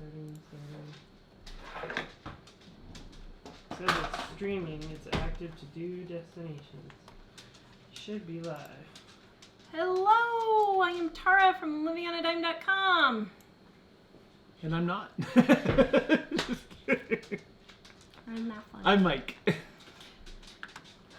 Settings. It says it's streaming. It's active to do destinations. Should be live. Hello, I am Tawra from livingonadime.com. And I'm not. Just kidding. I'm not funny. I'm Mike.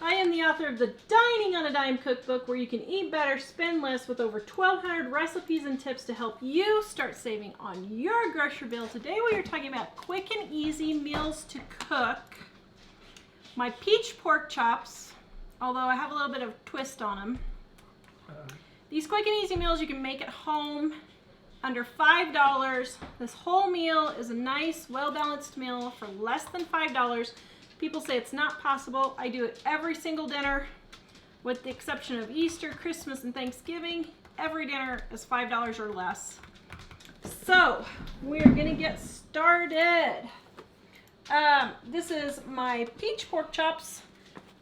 I am the author of the Dining on a Dime cookbook, where you can eat better, spend less, with over 1,200 recipes and tips to help you start saving on your grocery bill. Today we are talking about quick and easy meals to cook. My peach pork chops, although I have a little bit of twist on them. These quick and easy meals you can make at home under $5. This whole meal is a nice, well-balanced meal for less than $5. People say it's not possible. I do it every single dinner, with the exception of Easter, Christmas, and Thanksgiving. Every dinner is $5 or less. So we're gonna get started. This is my peach pork chops,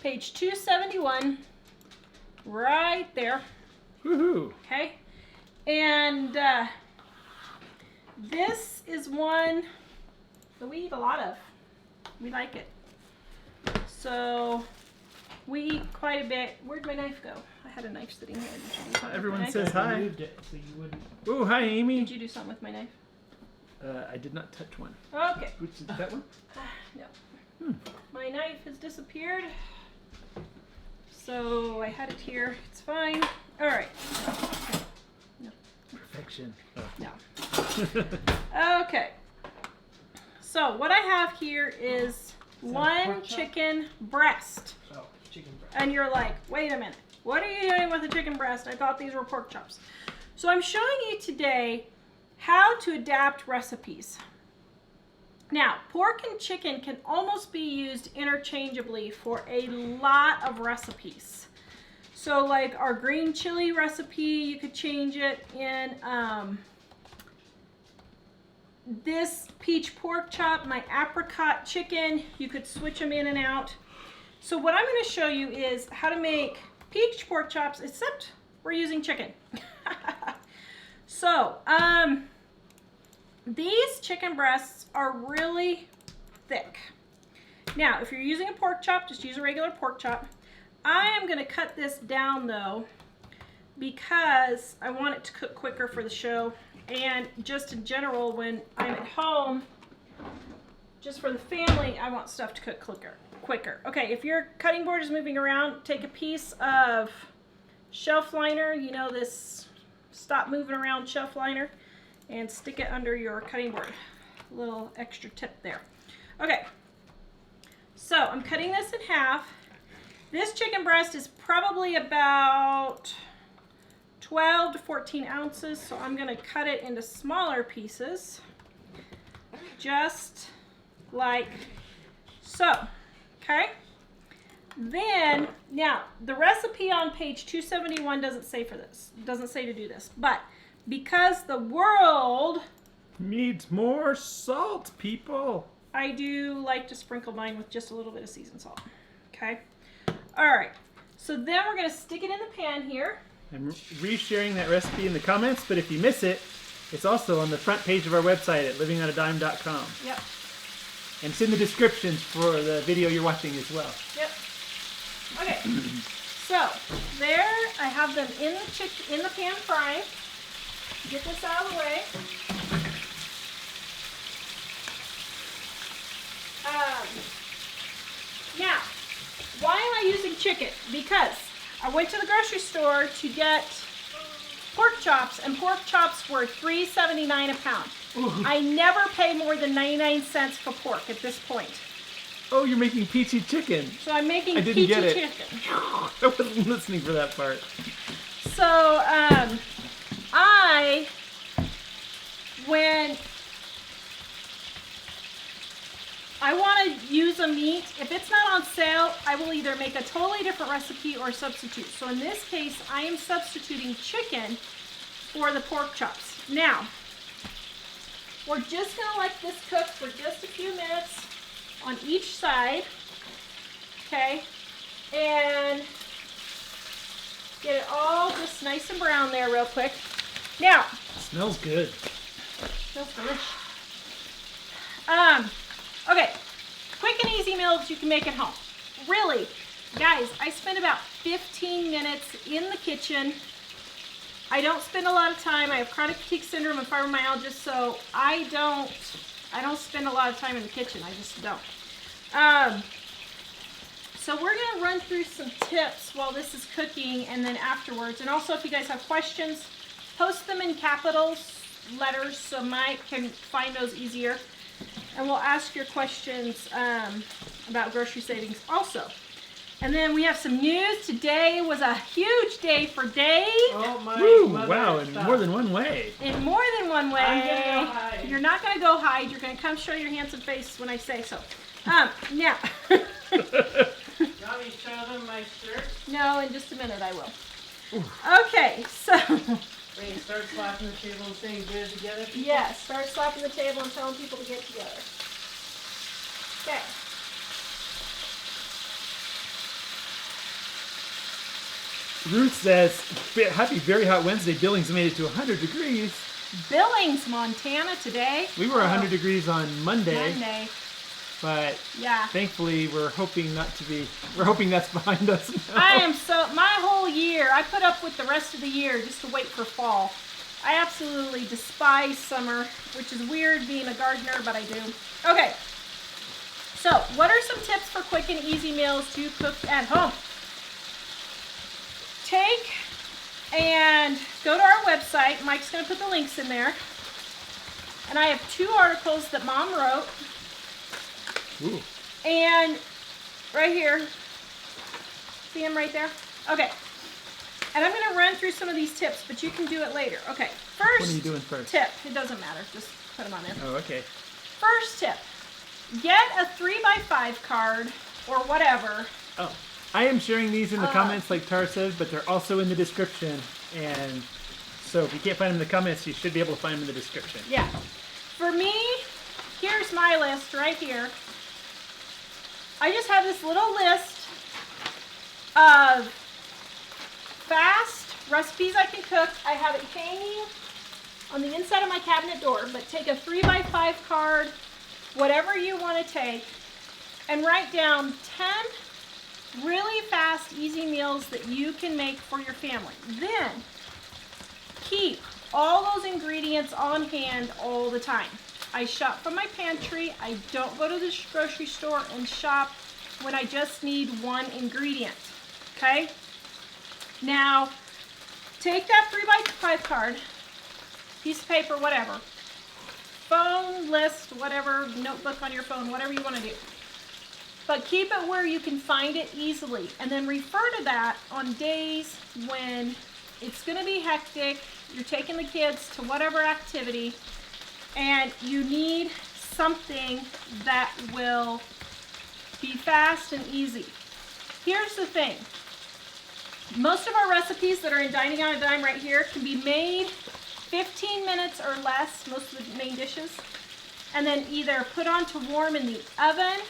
page 271, right there. Woohoo! Okay, and this is one that we eat a lot of. We like it. So we eat quite a bit. Where'd my knife go? I had a knife sitting here. Did you do something with Everyone my knife? says hi. I moved it so you wouldn't. Oh, hi, Amy. Did you do something with my knife? I did not touch one. Okay. Which is that one? No. My knife has disappeared. So I had it here. It's fine. All right. No. Perfection. Oh. No. Okay. So what I have here is one pork chop? chicken breast. Oh, chicken breast. And you're like, wait a minute. What are you doing with a chicken breast? I thought these were pork chops. So I'm showing you today how to adapt recipes. Now, pork and chicken can almost be used interchangeably for a lot of recipes. So like our green chili recipe, you could change it in this peach pork chop, my apricot chicken, you could switch them in and out. So what I'm going to show you is how to make peach pork chops, except we're using chicken. So, these chicken breasts are really thick. Now, if you're using a pork chop, just use a regular pork chop. I am going to cut this down though, because I want it to cook quicker for the show, and just in general when I'm at home, just for the family, I want stuff to cook quicker. Okay, if your cutting board is moving around, take a piece of shelf liner, you know, this stop moving around shelf liner, and stick it under your cutting board. A little extra tip there. Okay, so I'm cutting this in half. This chicken breast is probably about 12 to 14 ounces, so I'm going to cut it into smaller pieces, just like so. Okay? Then, now, the recipe on page 271 doesn't say for this. It doesn't say to do this, but because the world needs more salt, people. I do like to sprinkle mine with just a little bit of seasoned salt. Okay? All right. So then we're going to stick it in the pan here. I'm resharing that recipe in the comments, but if you miss it, it's also on the front page of our website at livingonadime.com. Yep. And it's in the descriptions for the video you're watching as well. Yep. Okay. So there, I have them in the pan frying. Get this out of the way. Now, why am I using chicken? Because I went to the grocery store to get pork chops, and pork chops were $3.79 a pound. Ooh. I never pay more than 99 cents for pork at this point. Oh, you're making peachy chicken. So I'm making I didn't peachy get it. chicken. I wasn't listening for that part. So, when I want to use a meat, if it's not on sale, I will either make a totally different recipe or substitute. So in this case, I am substituting chicken for the pork chops. Now, we're just going to let this cook for just a few minutes on each side, okay, and get it all just nice and brown there real quick. Now, Smells good. smells delicious. Okay. Quick and easy meals you can make at home. Really, guys, I spend about 15 minutes in the kitchen. I don't spend a lot of time. I have chronic fatigue syndrome and fibromyalgia, so I don't spend a lot of time in the kitchen. I just don't. So we're going to run through some tips while this is cooking and then afterwards. And also, if you guys have questions, post them in capitals, letters, so Mike can find those easier. And we'll ask your questions about grocery savings also. And then we have some news. Today was a huge day for Dave. Oh my Woo, wow, in more than one way. In more than one way. I'm gonna go hide. You're not going to go hide. You're going to come show your handsome face when I say so. Now. You want me to show them my shirt? No, in just a minute I will. Okay, so. Wait, start slapping the table and saying get it together? Yes, start slapping the table and telling people to get together. Okay. Ruth says, happy very hot Wednesday. Billings made it to 100 degrees. Billings, Montana today. We were 100 degrees on Monday. But Yeah. thankfully we're hoping that's behind us now. My whole year, I put up with the rest of the year just to wait for fall. I absolutely despise summer, which is weird being a gardener, but I do. Okay. So, what are some tips for quick and easy meals to cook at home? Take and go to our website. Mike's going to put the links in there. And I have 2 articles that Mom wrote. Ooh. And right here, see him right there? Okay. And I'm going to run through some of these tips, but you can do it later. Okay. First What are you doing first? tip. It doesn't matter. Just put them on there. Oh, okay. First tip. Get a 3x5 card or whatever. Oh, I am sharing these in the comments like Tara says, but they're also in the description. And so if you can't find them in the comments, you should be able to find them in the description. Yeah. For me, here's my list right here. I just have this little list of fast recipes I can cook. I have it hanging on the inside of my cabinet door, but take a 3x5 card, whatever you want to take, and write down 10 really fast, easy meals that you can make for your family. Then, keep all those ingredients on hand all the time. I shop from my pantry. I don't go to the grocery store and shop when I just need one ingredient. Okay? Now, take that 3x5 card, piece of paper, whatever, phone list, whatever, notebook on your phone, whatever you want to do. But keep it where you can find it easily. And then refer to that on days when it's going to be hectic, you're taking the kids to whatever activity, and you need something that will be fast and easy. Here's the thing. Most of our recipes that are in Dining on a Dime right here can be made 15 minutes or less, most of the main dishes, and then either put on to warm in the oven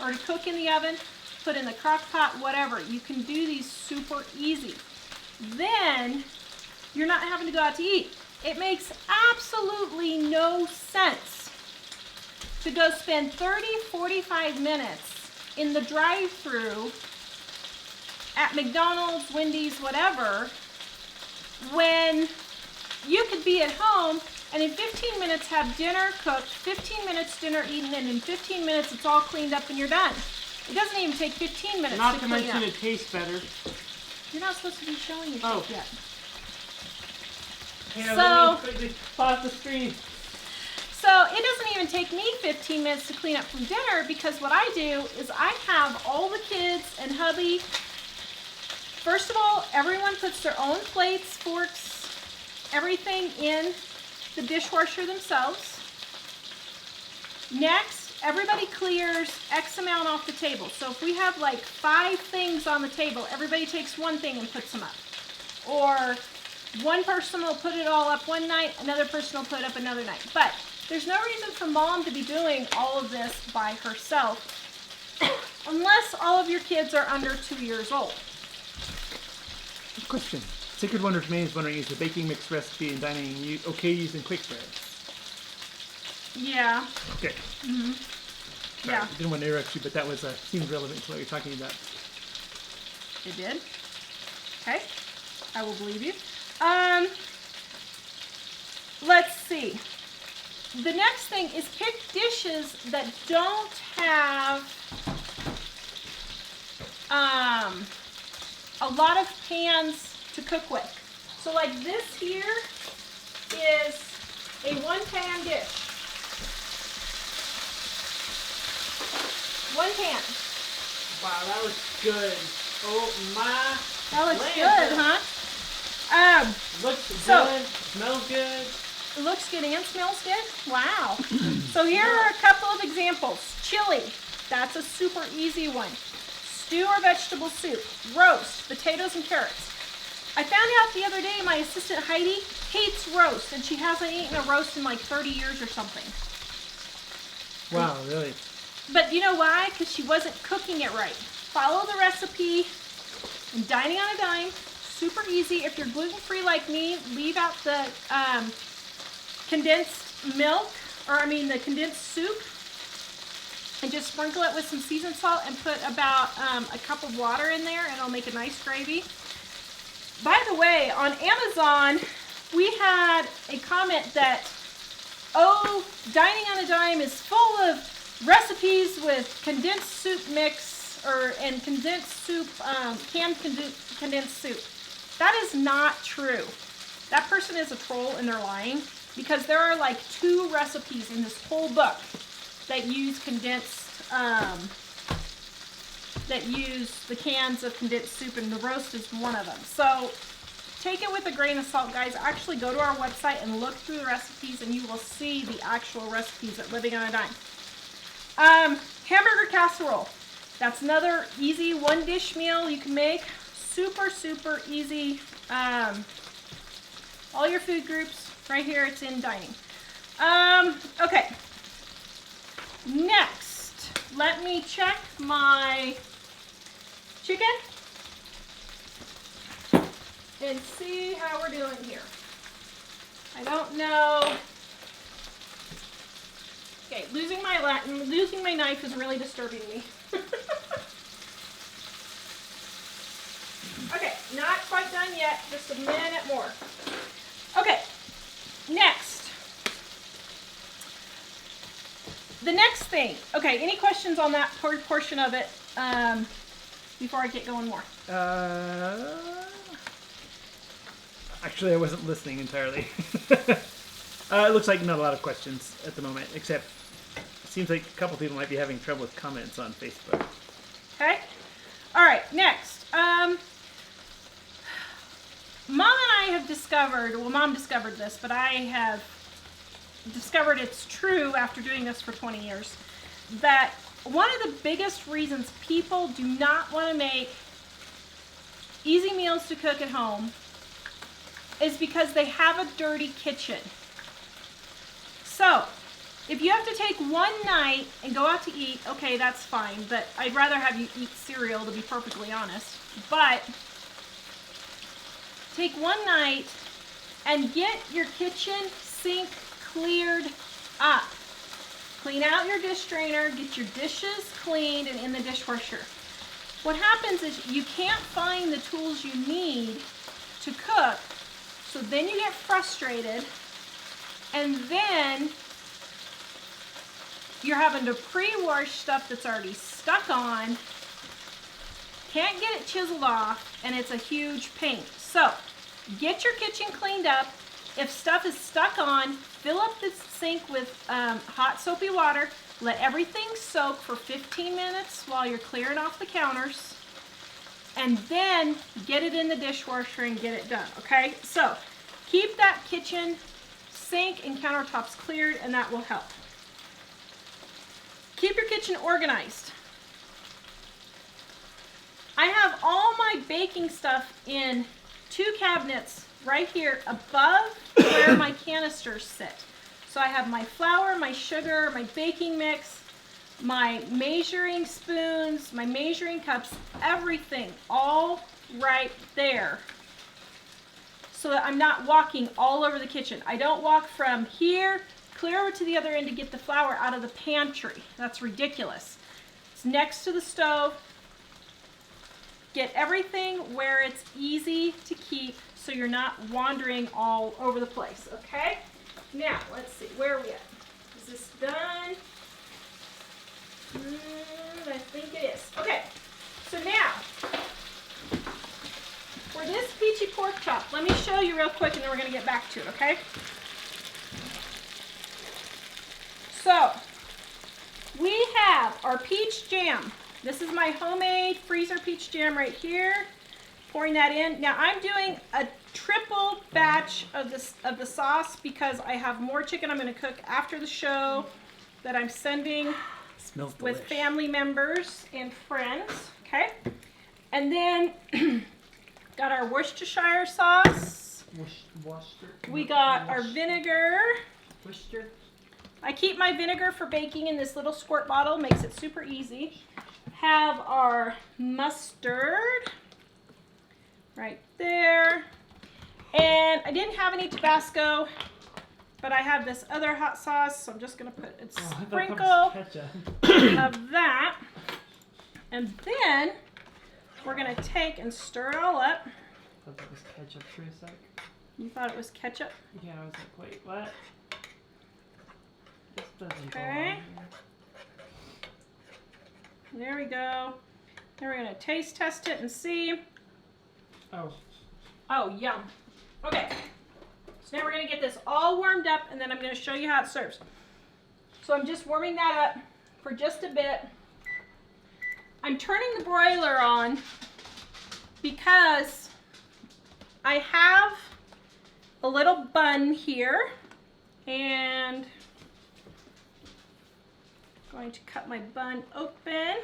or to cook in the oven, put in the crock pot, whatever. You can do these super easy. Then you're not having to go out to eat. It makes absolutely no sense to go spend 30, 45 minutes in the drive-thru at McDonald's, Wendy's, whatever, when you could be at home and in 15 minutes have dinner cooked, 15 minutes dinner eaten, and in 15 minutes it's all cleaned up and you're done. It doesn't even take 15 minutes Not to to clean mention up. it tastes better. You're not supposed to be showing yourself yet. Here, So- let me quickly pause the stream. So it doesn't even take me 15 minutes to clean up from dinner, because what I do is I have all the kids and hubby. First of all, everyone puts their own plates, forks, everything in the dishwasher themselves. Next, everybody clears X amount off the table. So if we have like 5 things on the table, everybody takes one thing and puts them up. Or one person will put it all up one night, another person will put it up another night. But there's no reason for mom to be doing all of this by herself unless all of your kids are under 2 years old. Question. Sacred Wonders Maine is wondering, is the baking mix recipe in dining okay using quick breads? Yeah. Okay. Mm-hmm. Sorry, Yeah. I didn't want to interrupt you, but that was seems relevant to what you're talking about. It did? Okay. I will believe you. Let's see. The next thing is pick dishes that don't have a lot of pans to cook with. So like this here is a 1-pan dish. 1 pan. Wow, that looks good. Oh my. That looks Land good, up. huh? Looks So- good. Smells good. It looks good and smells good. Wow. So here are a couple of examples. Chili. That's a super easy one. Stew or vegetable soup. Roast. Potatoes and carrots. I found out the other day my assistant Heidi hates roast, and she hasn't eaten a roast in like 30 years or something. Wow, really? But you know why? Because she wasn't cooking it right. Follow the recipe. And Dining on a Dime. Super easy. If you're gluten-free like me, leave out the condensed milk, the condensed soup, and just sprinkle it with some seasoned salt and put about a cup of water in there, and it'll make a nice gravy. By the way, on Amazon, we had a comment that, oh, Dining on a Dime is full of recipes with condensed soup mix and condensed soup, canned condensed soup. That is not true. That person is a troll and they're lying, because there are like 2 recipes in this whole book that use that use the cans of condensed soup, and the roast is one of them. So take it with a grain of salt, guys. Actually go to our website and look through the recipes, and you will see the actual recipes at Living on a Dime. Hamburger casserole. That's another easy 1-dish meal you can make. Super, super easy. All your food groups right here. It's in dining. Okay. Next, let me check my chicken and see how we're doing here. I don't know. Okay, losing my knife is really disturbing me. Okay, not quite done yet. Just a minute more. Okay, next. The next thing. Okay, any questions on that portion of it before I get going more? Actually, I wasn't listening entirely. It looks like not a lot of questions at the moment, except it seems like a couple people might be having trouble with comments on Facebook. Okay. All right, next. Mom and I have discovered, well, Mom discovered this, but I have discovered it's true after doing this for 20 years, that one of the biggest reasons people do not want to make easy meals to cook at home is because they have a dirty kitchen. So, if you have to take one night and go out to eat, okay, that's fine, but I'd rather have you eat cereal, to be perfectly honest. But take one night and get your kitchen sink cleared up. Clean out your dish drainer, get your dishes cleaned and in the dishwasher. What happens is you can't find the tools you need to cook, so then you get frustrated, and then you're having to pre-wash stuff that's already stuck on, can't get it chiseled off, and it's a huge pain. So, get your kitchen cleaned up. If stuff is stuck on, fill up the sink with hot soapy water. Let everything soak for 15 minutes while you're clearing off the counters. And then get it in the dishwasher and get it done, okay? So, keep that kitchen sink and countertops cleared, and that will help. Keep your kitchen organized. I have all my baking stuff in 2 cabinets right here above where my canisters sit. So I have my flour, my sugar, my baking mix, my measuring spoons, my measuring cups, everything all right there. So that I'm not walking all over the kitchen. I don't walk from here, clear over to the other end to get the flour out of the pantry. That's ridiculous. It's next to the stove. Get everything where it's easy to keep so you're not wandering all over the place, okay? Now, let's see, where are we at? Is this done? I think it is. Okay, so now, for this peachy pork chop, let me show you real quick and then we're going to get back to it, okay? So, we have our peach jam. This is my homemade freezer peach jam right here. Pouring that in. Now I'm doing a triple batch of the sauce because I have more chicken I'm going to cook after the show that I'm sending Smells with delish. family members and friends. Okay, and then got our Worcestershire sauce. Worcester. We got our vinegar. Worcester. I keep my vinegar for baking in this little squirt bottle. Makes it super easy. Have our mustard. Right there. And I didn't have any Tabasco, but I have this other hot sauce, so I'm just going to put a sprinkle of that. And then we're going to take and stir it all up. I thought that was ketchup for a sec. You thought it was ketchup? Yeah, I was like, wait, what? This doesn't Okay. go on here. There we go. Then we're going to taste test it and see. Oh. Oh, yum. Okay. So now we're going to get this all warmed up, and then I'm going to show you how it serves. So I'm just warming that up for just a bit. I'm turning the broiler on because I have a little bun here, and I'm going to cut my bun open.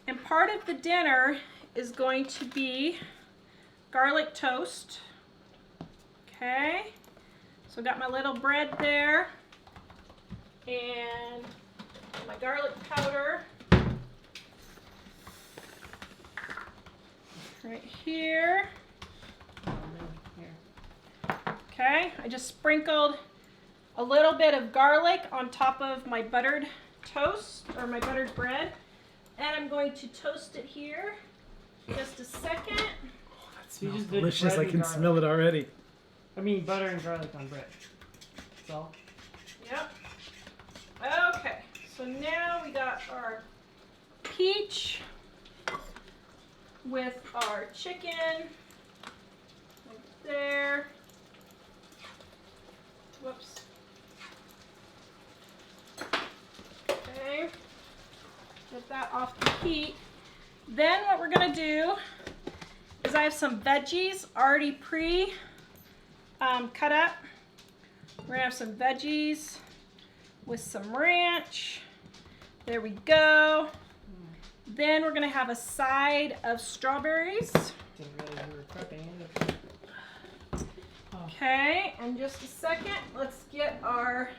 And part of the dinner is going to be garlic toast. Okay, so got my little bread there and my garlic powder right here. Okay, I just sprinkled a little bit of garlic on top of my buttered toast or my buttered bread, and I'm going to toast it here. Just a second. You just did Delicious, bread I and can garlic. smell it already. I mean, butter and garlic on bread. That's all. Yep. Okay, so now we got our peach with our chicken right there. Whoops. Okay. Get that off the heat. Then what we're gonna do is I have some veggies already cut up. We're gonna have some veggies with some ranch. There we go. Then we're gonna have a side of strawberries. Didn't realize we were prepping it. Oh. Okay, and just a second, let's get our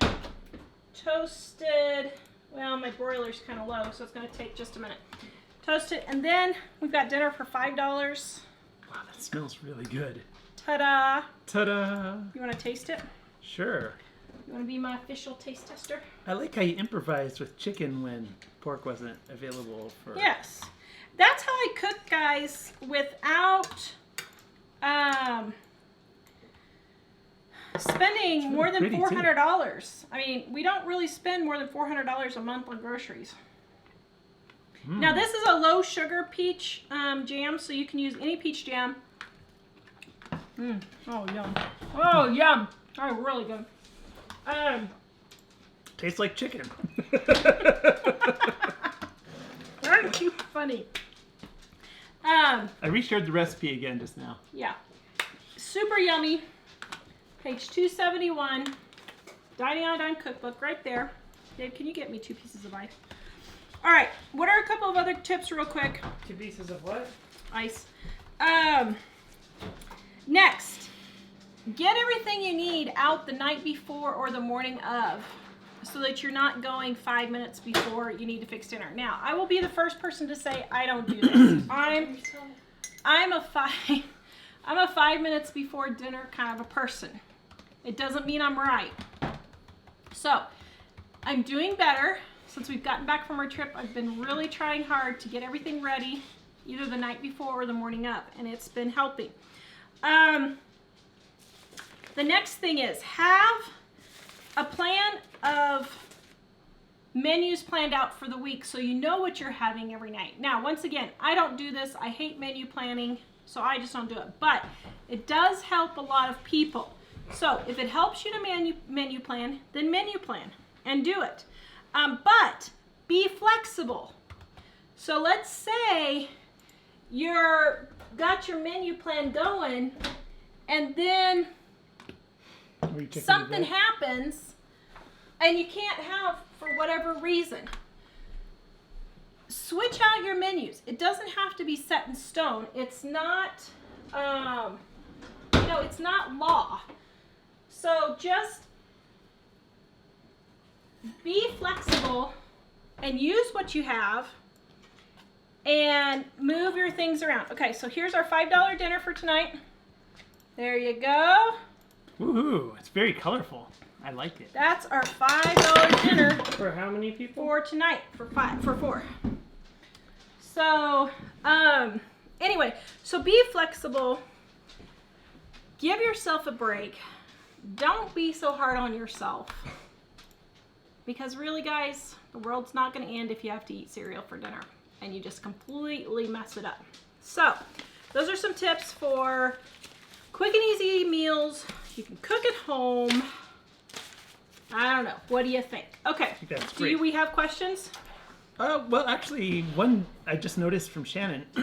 toasted, well, my broiler's kind of low, so it's gonna take just a minute. Toast it, and then we've got dinner for $5. Wow, that smells really good. Ta-da! Ta-da! You wanna taste it? Sure. You wanna be my official taste tester? I like how you improvised with chicken when pork wasn't available for... Yes. That's how I cook, guys, without spending more than pretty, too. $400. I mean, we don't really spend more than $400 a month on groceries. Now, this is a low sugar peach jam, so you can use any peach jam. Oh, yum. Oh, yum. Oh, really good. Tastes like chicken. Aren't you funny? I reshared the recipe again just now. Yeah. Super yummy. Page 271. Dining on a Dime cookbook right there. Dave, can you get me 2 pieces of ice? All right. What are a couple of other tips real quick? 2 pieces of what? Ice. Next, get everything you need out the night before or the morning of so that you're not going 5 minutes before you need to fix dinner. Now, I will be the first person to say I don't do this. I'm a 5 minutes before dinner kind of a person. It doesn't mean I'm right. So I'm doing better. Since we've gotten back from our trip, I've been really trying hard to get everything ready, either the night before or the morning of, and it's been helping. The next thing is have a plan of menus planned out for the week so you know what you're having every night. Now, once again, I don't do this. I hate menu planning, so I just don't do it. But it does help a lot of people. So if it helps you to menu plan, then menu plan and do it. But be flexible. So let's say you're got your menu plan going and then something happens and you can't have for whatever reason. Switch out your menus. It doesn't have to be set in stone. It's not, it's not law. So just be flexible and use what you have and move your things around. Okay, so here's our $5 dinner for tonight. There you go. Woohoo! It's very colorful. I like it. That's our $5 dinner. For how many people? For tonight, for 4. So, anyway, so be flexible. Give yourself a break. Don't be so hard on yourself. Because really, guys, the world's not going to end if you have to eat cereal for dinner and you just completely mess it up. So, those are some tips for quick and easy meals. You can cook at home. I don't know. What do you think? Okay. That's Do great. we have questions? Well, actually, one I just noticed from Shannon. I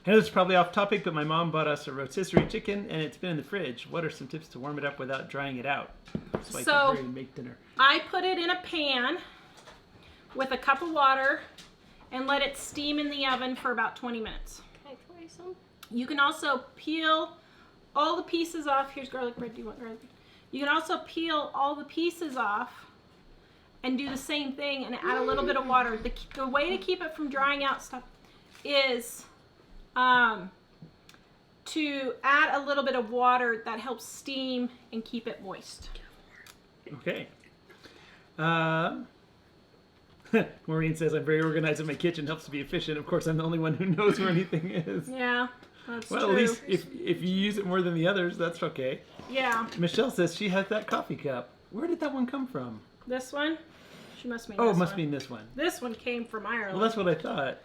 know this is probably off topic, but my mom bought us a rotisserie chicken, and it's been in the fridge. What are some tips to warm it up without drying it out? So I can hurry and make dinner. I put it in a pan with a cup of water and let it steam in the oven for about 20 minutes. Can I try some? You can also peel all the pieces off. Here's garlic bread. Do you want garlic bread? You can also peel all the pieces off and do the same thing and add a little bit of water. The way to keep it from drying out stuff is to add a little bit of water that helps steam and keep it moist. Okay. Maureen says, I'm very organized in my kitchen. Helps to be efficient. Of course, I'm the only one who knows where anything is. Yeah, that's Well, true. at least if you use it more than the others, that's okay. Yeah. Michelle says she has that coffee cup. Where did that one come from? This one? She must mean Oh, this it must one. mean this one. This one came from Ireland. Well, that's what I thought.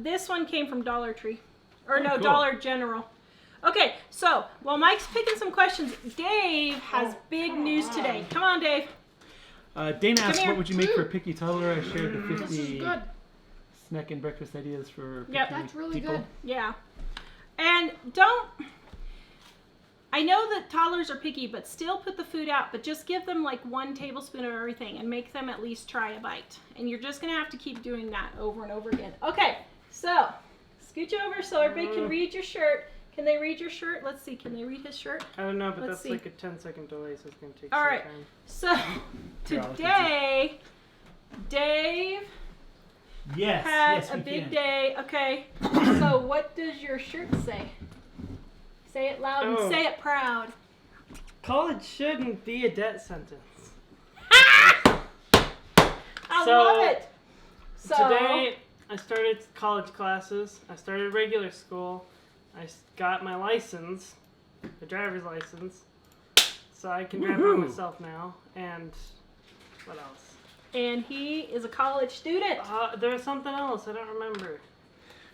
This one came from Dollar Tree. Or Oh, no, cool. Dollar General. Okay, so while Mike's picking some questions, Dave has big news today. Come on, Dave. Dana asked, here. what would you make for a picky toddler? I shared the This is 50 good. snack and breakfast ideas for Yep. picky That's really people. good. Yeah. And don't... I know that toddlers are picky, but still put the food out. But just give them like 1 tablespoon of everything and make them at least try a bite. And you're just going to have to keep doing that over and over again. Okay, so scooch over so everybody can read your shirt. Can they read your shirt? Let's see. Can they read his shirt? I don't know, but Let's that's see. like a 10-second delay, so it's going to take All some right. time. So today, Dave Yes, had yes, a we big can. day. Okay. So what does your shirt say? Say it loud and Oh. say it proud. College shouldn't be a death sentence. I So, love it. So Today, I started college classes. I started regular school. Got my license, my driver's license, so I can drive by Woohoo. myself now. And what else? and he is a college student. There was something else. I don't remember.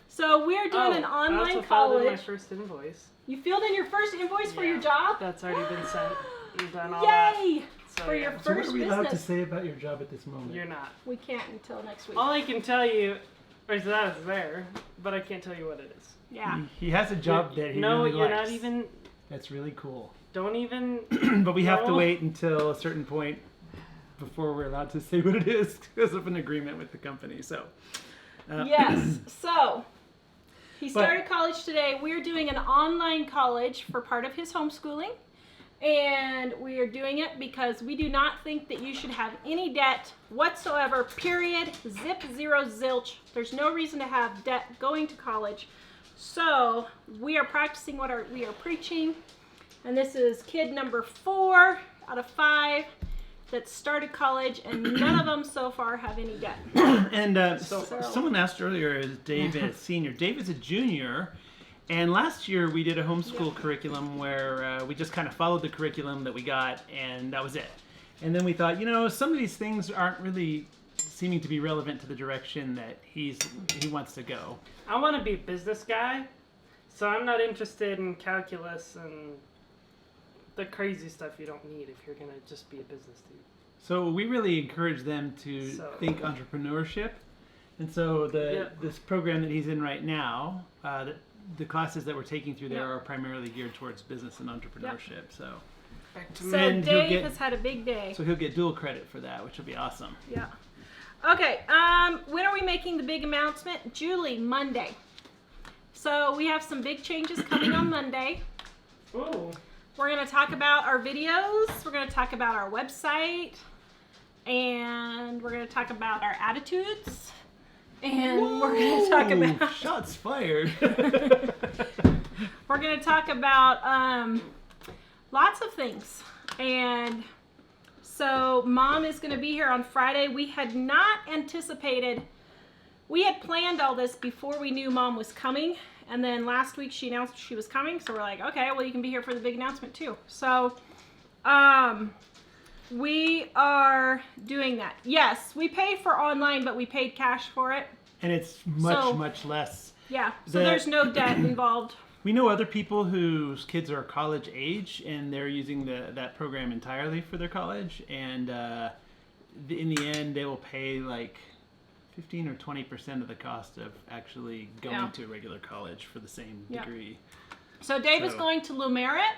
So we're doing an I online also filled in my college. first invoice. You filled in your first invoice for Yeah. your job? That's already been sent. You've done all that. Yay! So, For yeah. your So what first are we allowed to business. say about your job at this moment? You're not. We can't until next week. All I can tell you is that it's there, but I can't tell you what it is. Yeah. He has a job that he No, really you're likes. not even. That's really cool. Don't even. But we have to No. wait until a certain point before we're allowed to say what it is because of an agreement with the company. So. Yes. So he started college today. We're doing an online college for part of his homeschooling. And we are doing it because we do not think that you should have any debt whatsoever, period, zip, zero, zilch. There's no reason to have debt going to college. So we are practicing what we are preaching. And this is kid number 4 out of 5. that started college, and none of them so far have any debt. And So- someone asked earlier, is Dave a senior? Dave is a junior. And last year we did a homeschool curriculum where we just kind of followed the curriculum that we got, and that was it. And then we thought, some of these things aren't really seeming to be relevant to the direction that he wants to go. I want to be a business guy, so I'm not interested in calculus and the crazy stuff you don't need if you're going to just be a business dude. So we really encourage them to think entrepreneurship. And so this program that he's in right now, the classes that we're taking through there are primarily geared towards business and entrepreneurship. So Dave has had a big day. So he'll get dual credit for that, which will be awesome. Yeah. Okay, when are we making the big announcement? Julie, Monday. So we have some big changes coming on Monday. Ooh. We're going to talk about our videos. We're going to talk about our website. And we're going to talk about our attitudes. And we're going to talk about... Shots fired. We're going to talk about lots of things. And so Mom is going to be here on Friday. We had not anticipated... We had planned all this before we knew Mom was coming. And then last week she announced she was coming. So we're like, okay, well, you can be here for the big announcement too. So we are doing that. Yes, we pay for online, but we paid cash for it. And it's much less. Yeah, so there's no debt involved. We know other people whose kids are college age, and they're using that program entirely for their college. And in the end, they will pay like 15 or 20% of the cost of actually going to a regular college for the same degree. So Dave is going to Lumerit,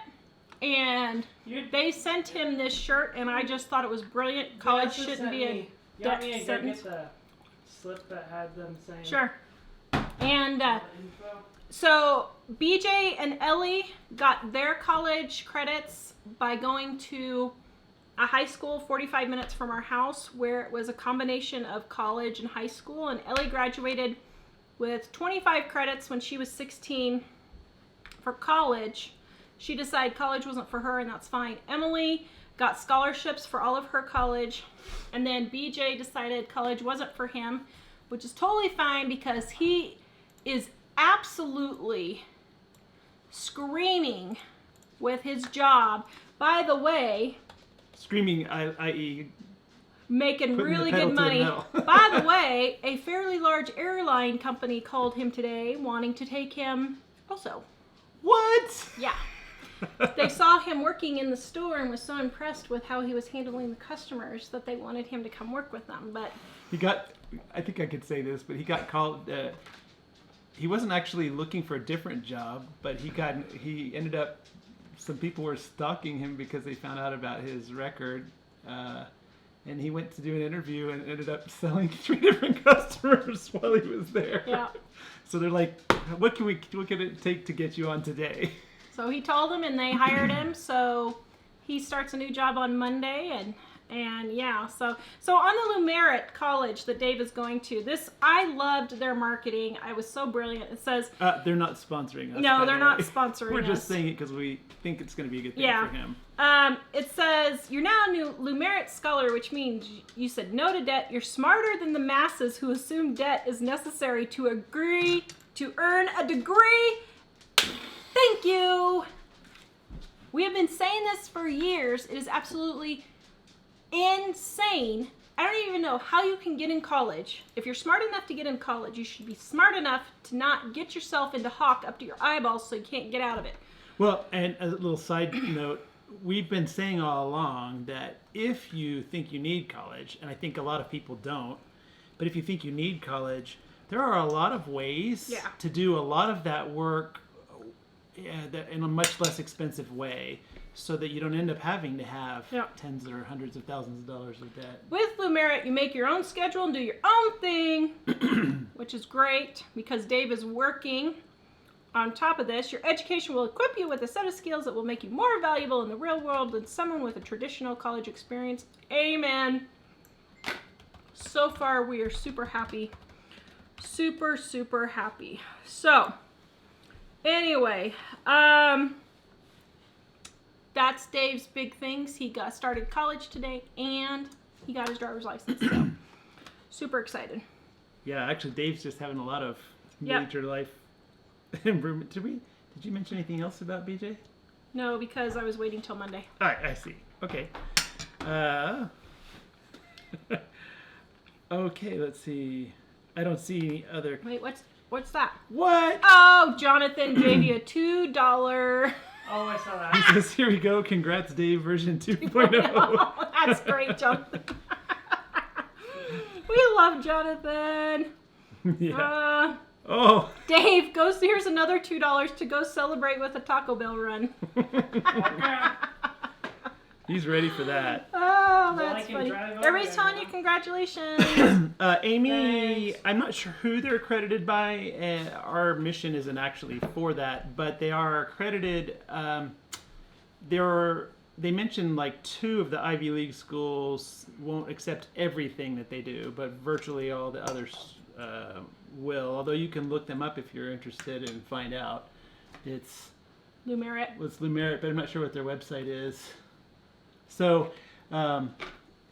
and they sent him this shirt, and I just thought it was brilliant. College shouldn't be a debt sentence. Get the slip that had them saying. Sure. And so BJ and Ellie got their college credits by going to a high school 45 minutes from our house where it was a combination of college and high school. And Ellie graduated with 25 credits when she was 16 for college. She decided college wasn't for her, and that's fine. Emily got scholarships for all of her college. And then BJ decided college wasn't for him, which is totally fine because he is absolutely screaming with his job. By the way... Screaming, i.e. making really good money. By the way, a fairly large airline company called him today wanting to take him also. What? Yeah. They saw him working in the store and was so impressed with how he was handling the customers that they wanted him to come work with them. But he got, I think I could say this, but he got called, he wasn't actually looking for a different job, but he ended up, some people were stalking him because they found out about his record, and he went to do an interview and ended up selling 3 different customers while he was there. Yeah. So they're like, what can it take to get you on today? So he told them, and they hired him. So he starts a new job on Monday, and yeah. So on the Lumerit College that Dave is going to, I loved their marketing. I was so brilliant. It says they're not sponsoring us. No, they're not sponsoring us. We're just saying it because we think it's going to be a good thing for him. It says you're now a new Lumerit scholar, which means you said no to debt. You're smarter than the masses who assume debt is necessary to earn a degree. Thank you. We have been saying this for years. It is absolutely insane. I don't even know how you can get in college. If you're smart enough to get in college, you should be smart enough to not get yourself into hock up to your eyeballs so you can't get out of it. Well, and a little side note, we've been saying all along that if you think you need college, and I think a lot of people don't, but if you think you need college, there are a lot of ways to do a lot of that work in a much less expensive way, so that you don't end up having to have tens or hundreds of thousands of dollars of debt. With Lumerit, you make your own schedule and do your own thing, which is great because Dave is working. On top of this, your education will equip you with a set of skills that will make you more valuable in the real world than someone with a traditional college experience. Amen. So far, we are super happy. Super, super happy. So, anyway, that's Dave's big things. He got started college today, and he got his driver's license. So super excited. Yeah, actually, Dave's just having a lot of Yep. major life improvement. Did you mention anything else about BJ? No, because I was waiting till Monday. All right, I see. Okay. Okay, let's see. I don't see any other. Wait, what's that? What? Oh, Jonathan gave you a $2. Oh, I saw He that. says, here we go. Congrats, Dave, version 2.0. That's great, Jonathan. We love Jonathan. Yeah. Oh. Dave, here's another $2 to go celebrate with a Taco Bell run. He's ready for that. Oh, Well, I that's can funny. drive over Everybody's there telling you now. congratulations. Amy, Thanks. I'm not sure who they're accredited by. And our mission isn't actually for that, but they are accredited. They mentioned like 2 of the Ivy League schools won't accept everything that they do, but virtually all the others will. Although you can look them up if you're interested and find out. It's New Merit. Lumerit, but I'm not sure what their website is. So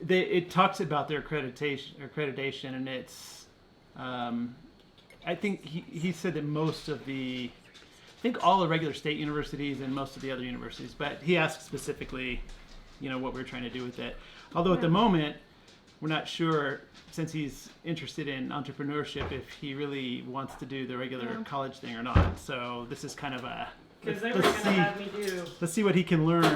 it talks about their accreditation, and it's I think he said that most of I think all the regular state universities and most of the other universities, but he asked specifically, what we're trying to do with it. Although at the moment, we're not sure, since he's interested in entrepreneurship, if he really wants to do the regular college thing or not. So this is kind of a Because they were going to have me do let's see what he can learn to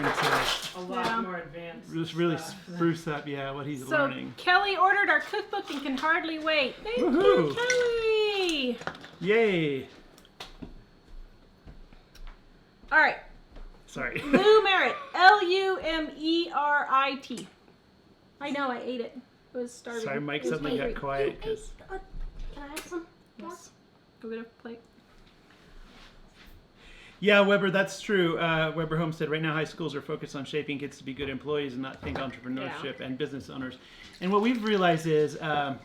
a lot Yeah. more advanced just really stuff. spruce up, what he's So learning. Kelly ordered our cookbook and can hardly wait. Thank you, Woohoo. Kelly. Yay! All right. Sorry. Lumerit. Lumerit. I know, I ate it. It was starving. Sorry, Mike It was suddenly got hungry. quiet Hey, 'cause- Can I have some? Yes. Go get a plate. Yeah, Weber, that's true. Weber Holmes said right now high schools are focused on shaping kids to be good employees and not think entrepreneurship and business owners. And what we've realized is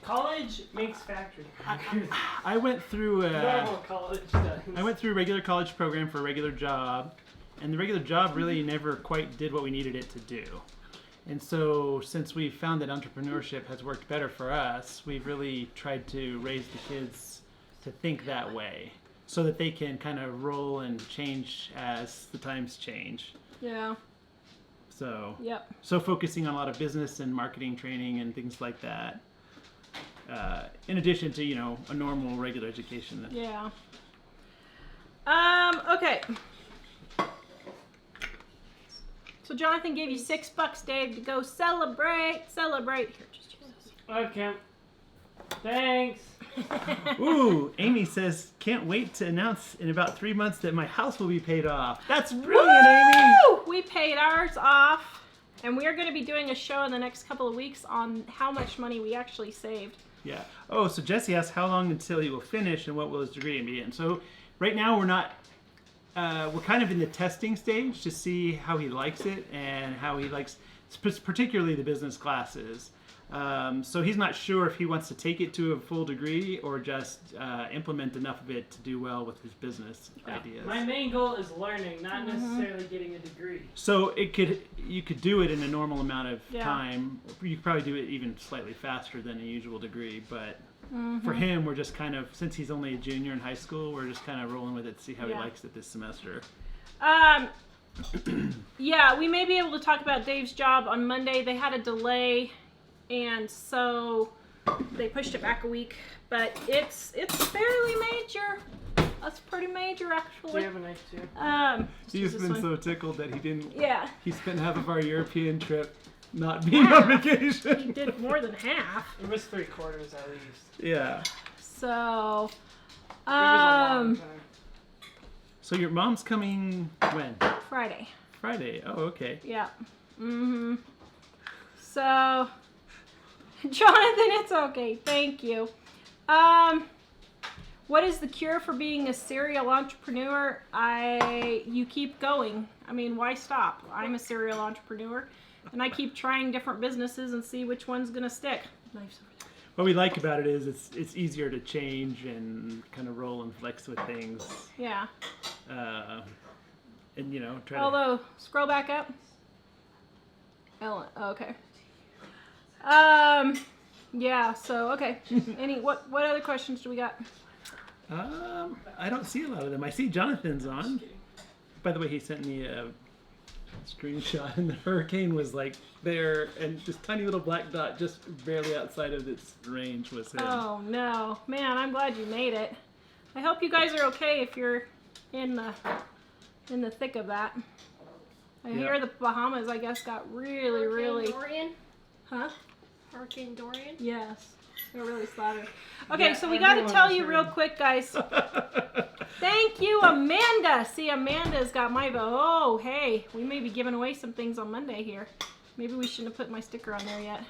College makes factory workers. I went through Normal college does. I went through a regular college program for a regular job, and the regular job really never quite did what we needed it to do. And so since we found that entrepreneurship has worked better for us, we've really tried to raise the kids to think that way so that they can kind of roll and change as the times change. Yeah. So, Yep. so focusing on a lot of business and marketing training and things like that, in addition to, a normal regular education. Yeah. Okay. So Jonathan gave you $6, Dave, to go celebrate. Here, just use this. Okay. Thanks. Ooh, Amy says, can't wait to announce in about 3 months that my house will be paid off. That's brilliant, Amy! Woo! We paid ours off, and we are going to be doing a show in the next couple of weeks on how much money we actually saved. Yeah. Oh, so Jesse asked how long until he will finish and what will his degree be in. So right now we're not, we're kind of in the testing stage to see how he likes it and how he likes, particularly the business classes. So he's not sure if he wants to take it to a full degree or just implement enough of it to do well with his business ideas. My main goal is learning, not necessarily getting a degree. So you could do it in a normal amount of Yeah. time. You could probably do it even slightly faster than a usual degree, but for him, we're just kind of, since he's only a junior in high school, we're just kind of rolling with it to see how he Yeah. likes it this semester. Yeah, we may be able to talk about Dave's job on Monday. They had a delay, and so they pushed it back a week. But it's fairly major. That's pretty major, Do you actually. have a knife too? Just use He's this been one. so tickled that he didn't. Yeah, He spent half of our European trip not being on he vacation. did more than half. It was 3/4 at least. Yeah. So, It was a long time. So your mom's coming when? Friday. Friday. Oh, okay. Yeah. So, Jonathan, it's okay. Thank you. What is the cure for being a serial entrepreneur? You keep going. I mean, why stop? I'm a serial entrepreneur, and I keep trying different businesses and see which one's gonna stick. Knife's over there. What we like about it is it's easier to change and kind of roll and flex with things. Yeah. and try to. Although, scroll back up. Ellen, okay. Yeah. So okay. What other questions do we got? I don't see a lot of them. I see Jonathan's on. By the way, he sent me a screenshot, and the hurricane was like there, and this tiny little black dot just barely outside of its range was him. Oh no, man! I'm glad you made it. I hope you guys are okay if you're in the thick of that. I hear the Bahamas, I guess, got really. Dorian? Huh? Hurricane Dorian? Yes. They're really slaughtered. Okay, Yeah, so we got to everyone tell was you real hurt. quick, guys. Thank you, Amanda. See, Amanda's got my vote. Oh, hey, we may be giving away some things on Monday here. Maybe we shouldn't have put my sticker on there yet.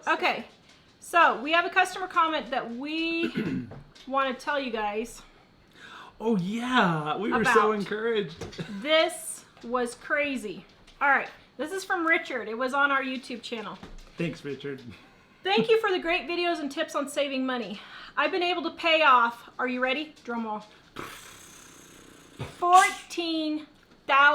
Okay, so we have a customer comment that we want to tell you guys. Oh yeah, we were so About. encouraged. This was crazy. All right, this is from Richard. It was on our YouTube channel. Thanks, Richard. Thank you for the great videos and tips on saving money. I've been able to pay off, are you ready? Drum roll.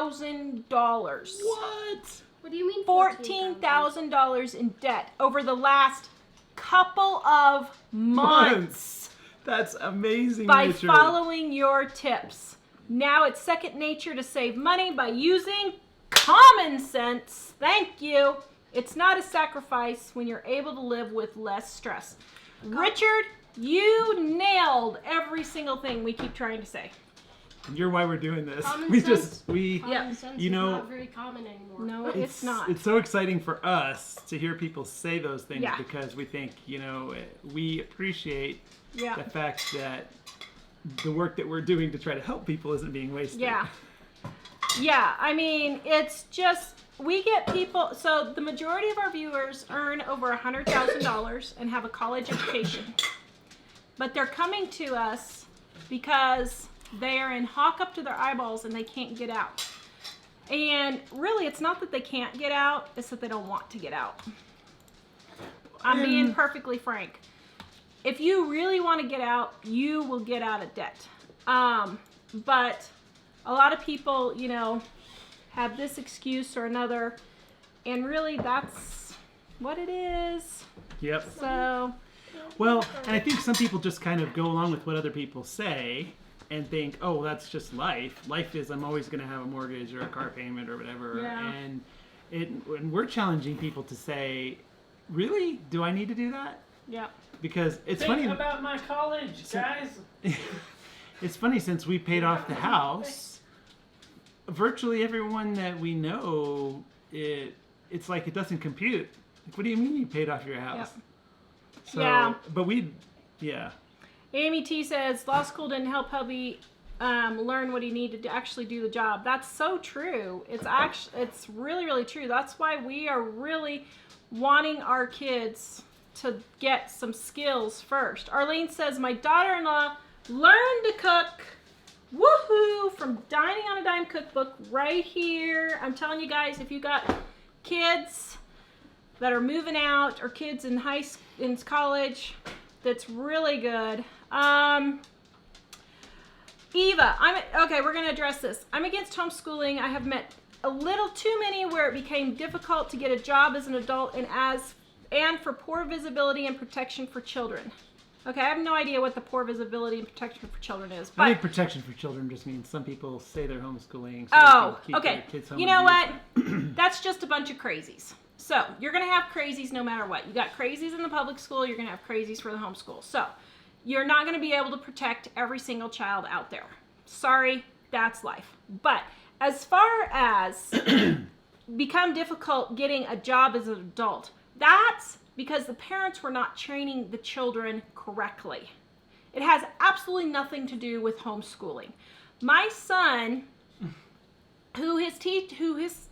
$14,000. What? What do you mean $14,000 in debt over the last couple of months That's amazing, by Richard. following your tips. Now it's second nature to save money by using common sense. Thank you. It's not a sacrifice when you're able to live with less stress. Richard, you nailed every single thing we keep trying to say. And you're why we're doing this. Common we sense. just we. Common sense You is know- not very common anymore. No, it's not. It's so exciting for us to hear people say those things Yeah. because we think we appreciate Yeah. the fact that the work that we're doing to try to help people isn't being wasted. Yeah. Yeah, I mean, it's just, we get people, so the majority of our viewers earn over $100,000 and have a college education. But they're coming to us because they are in hawk up to their eyeballs and they can't get out. And really, it's not that they can't get out, it's that they don't want to get out. I'm being perfectly frank. If you really want to get out, you will get out of debt. But a lot of people, have this excuse or another, and really that's what it is. Yep. So, Well, and I think some people just kind of go along with what other people say and think, oh, that's just life. Life is I'm always going to have a mortgage or a car payment or whatever. Yeah. And we're challenging people to say, really? Do I need to do that? yeah. Because it's Think funny. about my college, guys. It's funny, since we paid off the house, virtually everyone that we know, it's like it doesn't compute. Like, what do you mean you paid off your house? Yep. So, Yeah. But yeah. Amy T says, law school didn't help hubby learn what he needed to actually do the job. That's so true. It's really, really true. That's why we are really wanting our kids to get some skills first. Arlene says, my daughter-in-law learned to cook. Woohoo! From Dining on a Dime cookbook right here. I'm telling you guys, if you got kids that are moving out or kids in in college, that's really good. Eva, okay, we're going to address this. I'm against homeschooling. I have met a little too many where it became difficult to get a job as an adult and for poor visibility and protection for children. Okay, I have no idea what the poor visibility and protection for children is. But I think protection for children just means some people say they're homeschooling. So oh, they keep okay. their kids home You and know use what? them. That's just a bunch of crazies. So you're going to have crazies no matter what. You got crazies in the public school. You're going to have crazies for the homeschool. So you're not going to be able to protect every single child out there. Sorry, that's life. But as far as become difficult getting a job as an adult, that's because the parents were not training the children correctly. It has absolutely nothing to do with homeschooling. My son, who his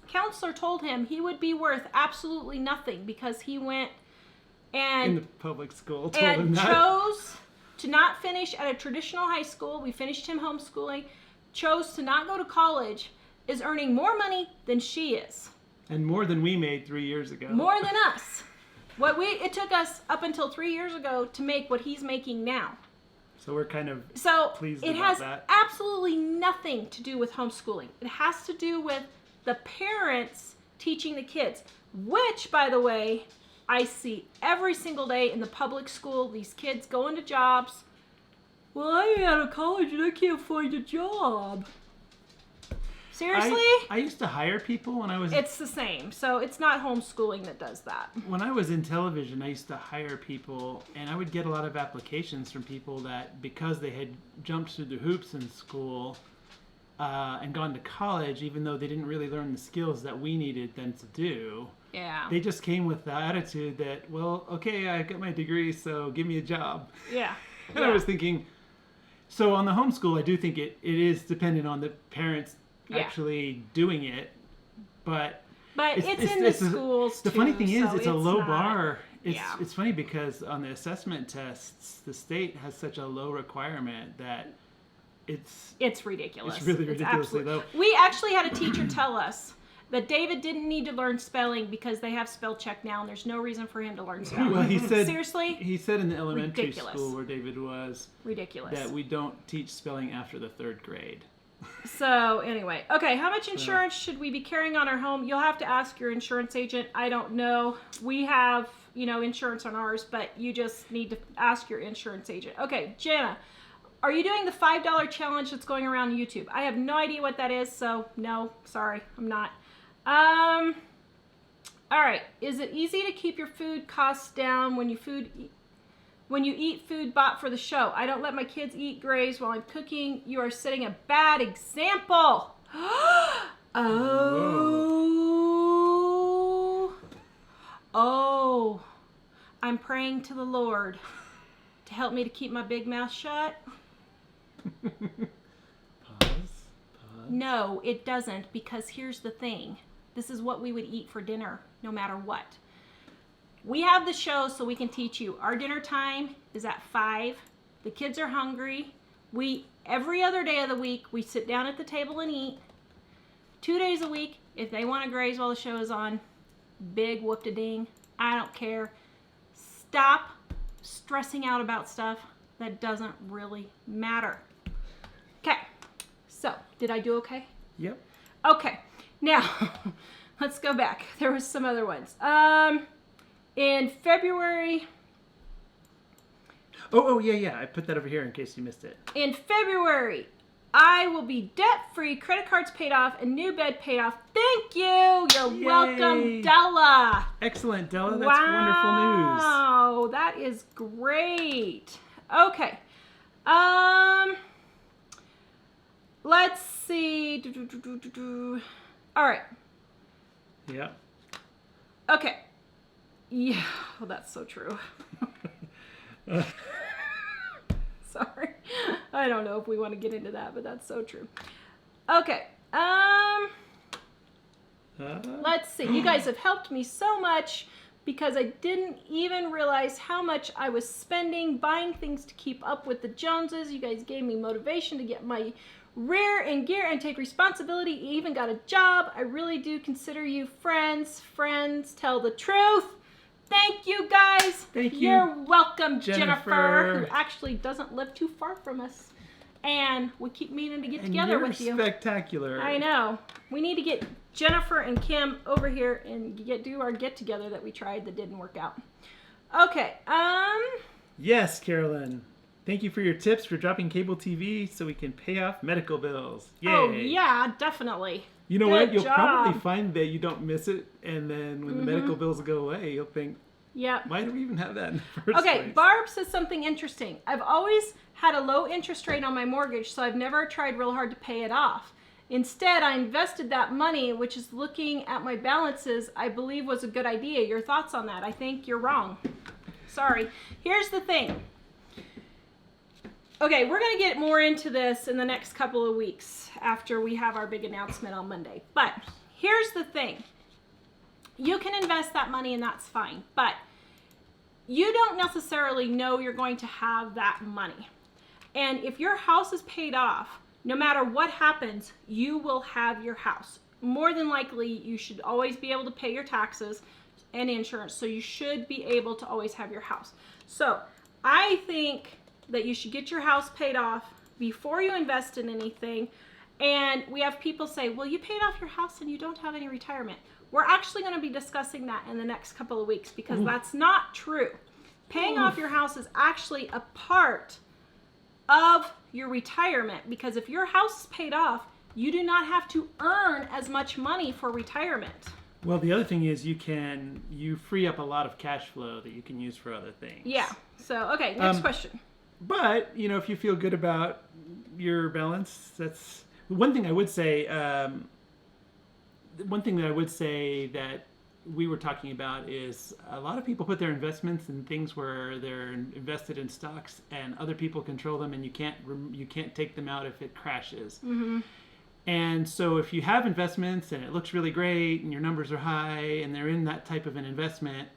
counselor told him he would be worth absolutely nothing because he went In the and public school told him that. chose to not finish at a traditional high school. We finished him homeschooling. Chose to not go to college, is earning more money than she is. And more than we made 3 years ago. More than us. It took us up until 3 years ago to make what he's making now. So we're kind of So pleased it about has that. absolutely nothing to do with homeschooling. It has to do with the parents teaching the kids, which, by the way, I see every single day in the public school. These kids go into jobs. Well, I ain't out of college and I can't find a job. Seriously? I used to hire people when I was It's the same. So it's not homeschooling that does that. when I was in television. I used to hire people, and I would get a lot of applications from people that, because they had jumped through the hoops in school and gone to college, even though they didn't really learn the skills that we needed them to do. Yeah. They just came with the attitude that, well, okay, I got my degree, so give me a job. Yeah. And I was thinking, so on the homeschool, I do think it is dependent on the parents actually doing it, but it's in the schools the too. funny thing is, so it's a low not- bar. Yeah. It's funny because on the assessment tests, the state has such a low requirement that it's ridiculous. It's really ridiculously low. We actually had a teacher tell us that David didn't need to learn spelling because they have spell check now, and there's no reason for him to learn spelling. Well, he said Seriously? He said in the elementary Ridiculous. school where David was Ridiculous. that we don't teach spelling after the 3rd grade. So anyway, okay, how much insurance should we be carrying on our home? You'll have to ask your insurance agent. I don't know. We have, insurance on ours, but you just need to ask your insurance agent. Okay, Jana, are you doing the $5 challenge that's going around YouTube? I have no idea what that is, so no, sorry, I'm not. All right, is it easy to keep your food costs down when you eat food bought for the show? I don't let my kids eat grays while I'm cooking. You are setting a bad example. Oh, I'm praying to the Lord to help me to keep my big mouth shut. Pause. No, it doesn't, because here's the thing. This is what we would eat for dinner, no matter what. We have the show so we can teach you. Our dinner time is at 5. The kids are hungry. Every other day of the week, we sit down at the table and eat. 2 days a week, if they want to graze while the show is on, big whoop-de-ding. I don't care. Stop stressing out about stuff that doesn't really matter. Okay, so did I do okay? Yep. Okay, now let's go back. There was some other ones. In February. Oh, yeah. I put that over here in case you missed it. In February, I will be debt-free, credit cards paid off, and new bed paid off. Thank you. You're Yay. welcome, Della. Excellent, Della. That's wonderful news. Wow, that is great. Okay. Let's see. All right. Yeah. Okay. Yeah, well, that's so true. Sorry. I don't know if we want to get into that, but that's so true. Okay. Let's see. You guys have helped me so much because I didn't even realize how much I was spending buying things to keep up with the Joneses. You guys gave me motivation to get my rear in gear and take responsibility. You even got a job. I really do consider you friends. Friends tell the truth. Thank you, guys. Thank you. You're welcome, Jennifer, Jennifer, who actually doesn't live too far from us. And we keep meaning to get And together you're with you. spectacular. I know. We need to get Jennifer and Kim over here and do our get together that we tried that didn't work out. Okay. Yes, Carolyn. Thank you for your tips for dropping cable TV so we can pay off medical bills. Yay. Oh yeah, definitely. You know Good what? You'll job. probably find that you don't miss it, and then when the medical bills go away, you'll think, Yep. why do we even have that in the first Okay, place? Barb says something interesting. I've always had a low interest rate on my mortgage, so I've never tried real hard to pay it off. Instead, I invested that money, which is looking at my balances, I believe was a good idea. Your thoughts on that? I think you're wrong. Sorry. Here's the thing. Okay, we're going to get more into this in the next couple of weeks after we have our big announcement on Monday. But here's the thing. You can invest that money and that's fine. But you don't necessarily know you're going to have that money. And if your house is paid off, no matter what happens, you will have your house. More than likely, you should always be able to pay your taxes and insurance. So you should be able to always have your house. So I think that you should get your house paid off before you invest in anything. And we have people say, well, you paid off your house and you don't have any retirement. We're actually going to be discussing that in the next couple of weeks because that's not true. Paying off your house is actually a part of your retirement, because if your house is paid off, you do not have to earn as much money for retirement. Well, the other thing is you free up a lot of cash flow that you can use for other things. Yeah. So, okay, next question. But, if you feel good about your balance, that's one thing I would say. One thing that I would say that we were talking about is a lot of people put their investments in things where they're invested in stocks, and other people control them, and you can't take them out if it crashes. Mm-hmm. And so if you have investments and it looks really great and your numbers are high and they're in that type of an investment,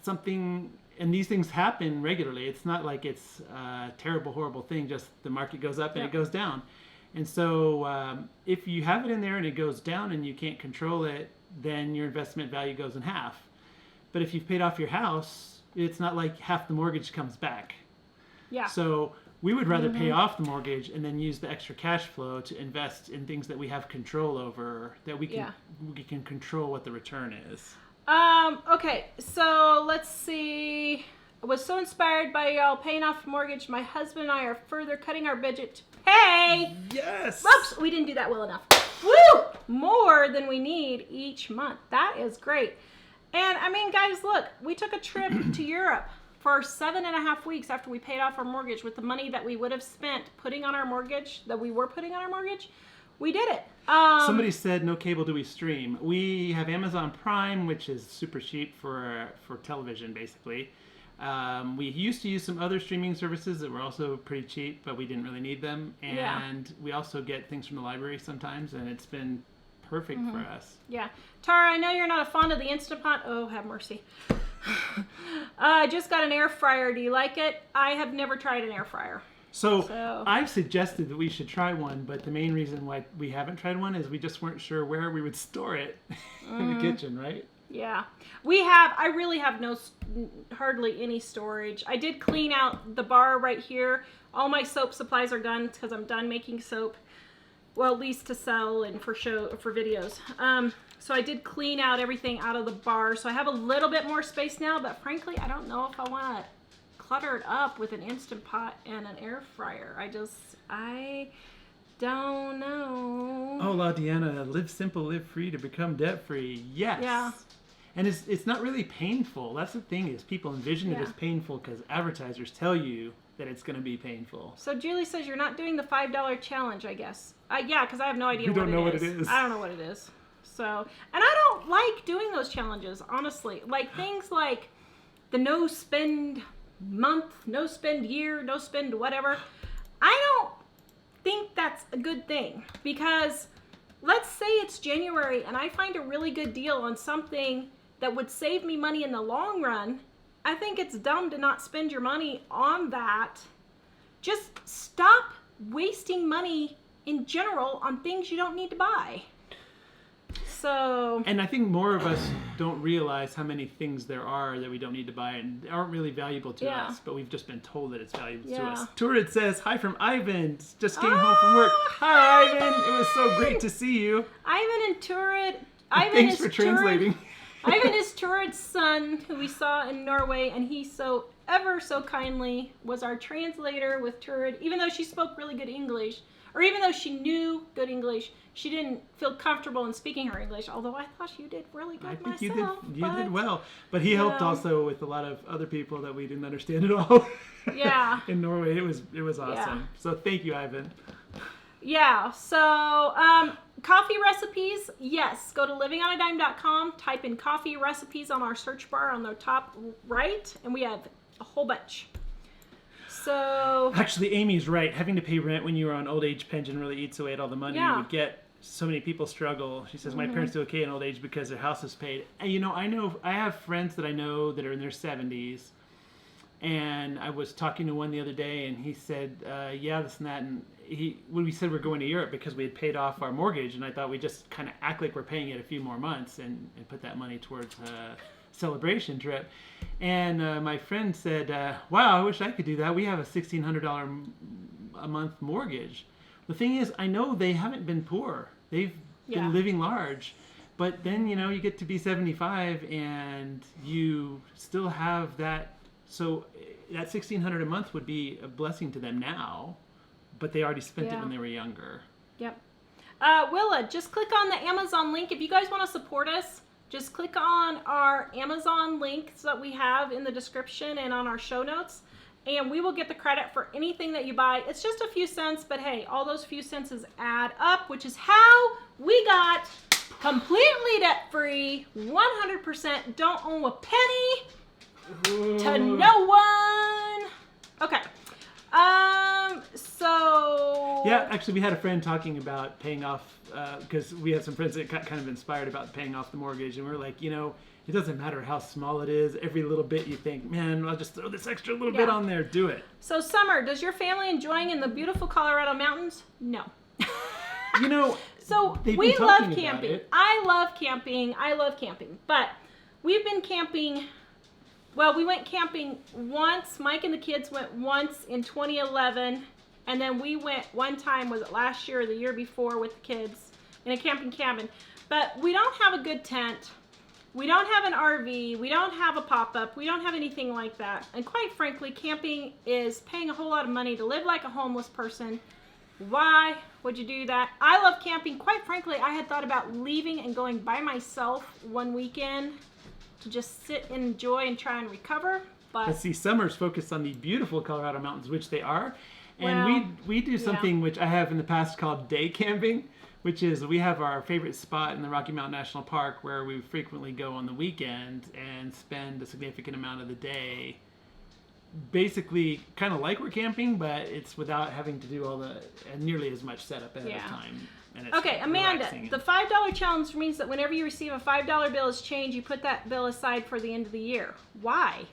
and these things happen regularly. It's not like it's a terrible, horrible thing. Just the market goes up and it goes down. And so if you have it in there and it goes down and you can't control it, then your investment value goes in half. But if you've paid off your house, it's not like half the mortgage comes back. Yeah. So we would rather pay off the mortgage and then use the extra cash flow to invest in things that we have control over, that we can control what the return is. Okay, so let's see. I was so inspired by y'all paying off the mortgage. My husband and I are further cutting our budget to pay. Yes! Oops, we didn't do that well enough. Woo! More than we need each month. That is great. And I mean, guys, look, we took a trip to Europe for 7.5 weeks after we paid off our mortgage with the money that we would have spent putting on our mortgage, that we were putting on our mortgage. We did it. Somebody said, no cable do we stream. We have Amazon Prime, which is super cheap for television, basically. We used to use some other streaming services that were also pretty cheap, but we didn't really need them. And we also get things from the library sometimes, and it's been perfect for us. Yeah. Tara, I know you're not a fond of the Instant Pot. Oh, have mercy. I just got an air fryer. Do you like it? I have never tried an air fryer. So I've suggested that we should try one, but the main reason why we haven't tried one is we just weren't sure where we would store it in the kitchen, right? Yeah. I really have hardly any storage. I did clean out the bar right here. All my soap supplies are gone because I'm done making soap. Well, at least to sell and for videos. So I did clean out everything out of the bar. So I have a little bit more space now, but frankly, I don't know if I want to clutter it up with an Instant Pot and an air fryer. I don't know. Oh, La Diana, live simple, live free to become debt free. Yes. Yeah. And it's not really painful. That's the thing, is people envision it as painful because advertisers tell you that it's going to be painful. So Julie says you're not doing the $5 challenge, I guess. Yeah, because I have no idea what it is. You don't know what it is. I don't know what it is. So, and I don't like doing those challenges, honestly. Like things like the no spend month, no spend year, no spend whatever. I don't think that's a good thing, because let's say it's January and I find a really good deal on something that would save me money in the long run. I think it's dumb to not spend your money on that. Just stop wasting money in general on things you don't need to buy. So, and I think more of us don't realize how many things there are that we don't need to buy and aren't really valuable to us, but we've just been told that it's valuable to us. Turid says, hi from Ivan. Just came home from work. Hi, Ivan. It was so great to see you. Ivan and Turid. Thanks for translating. Ivan is Turid's son, who we saw in Norway, and he ever so kindly was our translator with Turid. Even though she spoke really good English, or even though she knew good English, she didn't feel comfortable in speaking her English, although I thought you did really good myself. I think you did well. But he helped also with a lot of other people that we didn't understand at all. Yeah. In Norway. It was awesome. Yeah. So thank you, Ivan. Yeah. So coffee recipes, yes. Go to livingonadime.com, type in coffee recipes on our search bar on the top right, and we have a whole bunch. So actually, Amy's right. Having to pay rent when you are on old age pension really eats away at all the money you would get. So many people struggle. She says, my parents do okay in old age because their house is paid. And, I have friends that I know that are in their 70s. And I was talking to one the other day, and he said, this and that. And when we said we're going to Europe because we had paid off our mortgage, and I thought we just kind of act like we're paying it a few more months and put that money towards celebration trip. And my friend said, wow, I wish I could do that. We have a $1,600 a month mortgage. The thing is, I know they haven't been poor. They've been living large. But then, you get to be 75 and you still have that. So that $1,600 a month would be a blessing to them now, but they already spent it when they were younger. Yep. Willa, just click on the Amazon link. If you guys want to support us, just click on our Amazon links that we have in the description and on our show notes, and we will get the credit for anything that you buy. It's just a few cents, but hey, all those few cents add up, which is how we got completely debt-free, 100%, don't owe a penny to no one. Okay. So... Yeah, actually, we had a friend talking about paying off, because we had some friends that got kind of inspired about paying off the mortgage, and we were like, it doesn't matter how small it is. Every little bit you think, man, I'll just throw this extra little bit on there. Do it. So, Summer, does your family enjoying in the beautiful Colorado mountains? No. So we love camping. I love camping. But we've been camping. Well, we went camping once. Mike and the kids went once in 2011. And then we went one time, was it last year or the year before, with the kids in a camping cabin. But we don't have a good tent. We don't have an RV. We don't have a pop-up. We don't have anything like that. And quite frankly, camping is paying a whole lot of money to live like a homeless person. Why would you do that? I love camping. Quite frankly, I had thought about leaving and going by myself one weekend to just sit and enjoy and try and recover. But see, Summer's focused on the beautiful Colorado mountains, which they are. And we do something which I have in the past called day camping, which is we have our favorite spot in the Rocky Mountain National Park where we frequently go on the weekend and spend a significant amount of the day basically kind of like we're camping, but it's without having to do all the nearly as much setup ahead of time. And it's okay, Amanda, the $5 challenge means that whenever you receive a $5 bill as change, you put that bill aside for the end of the year. Why?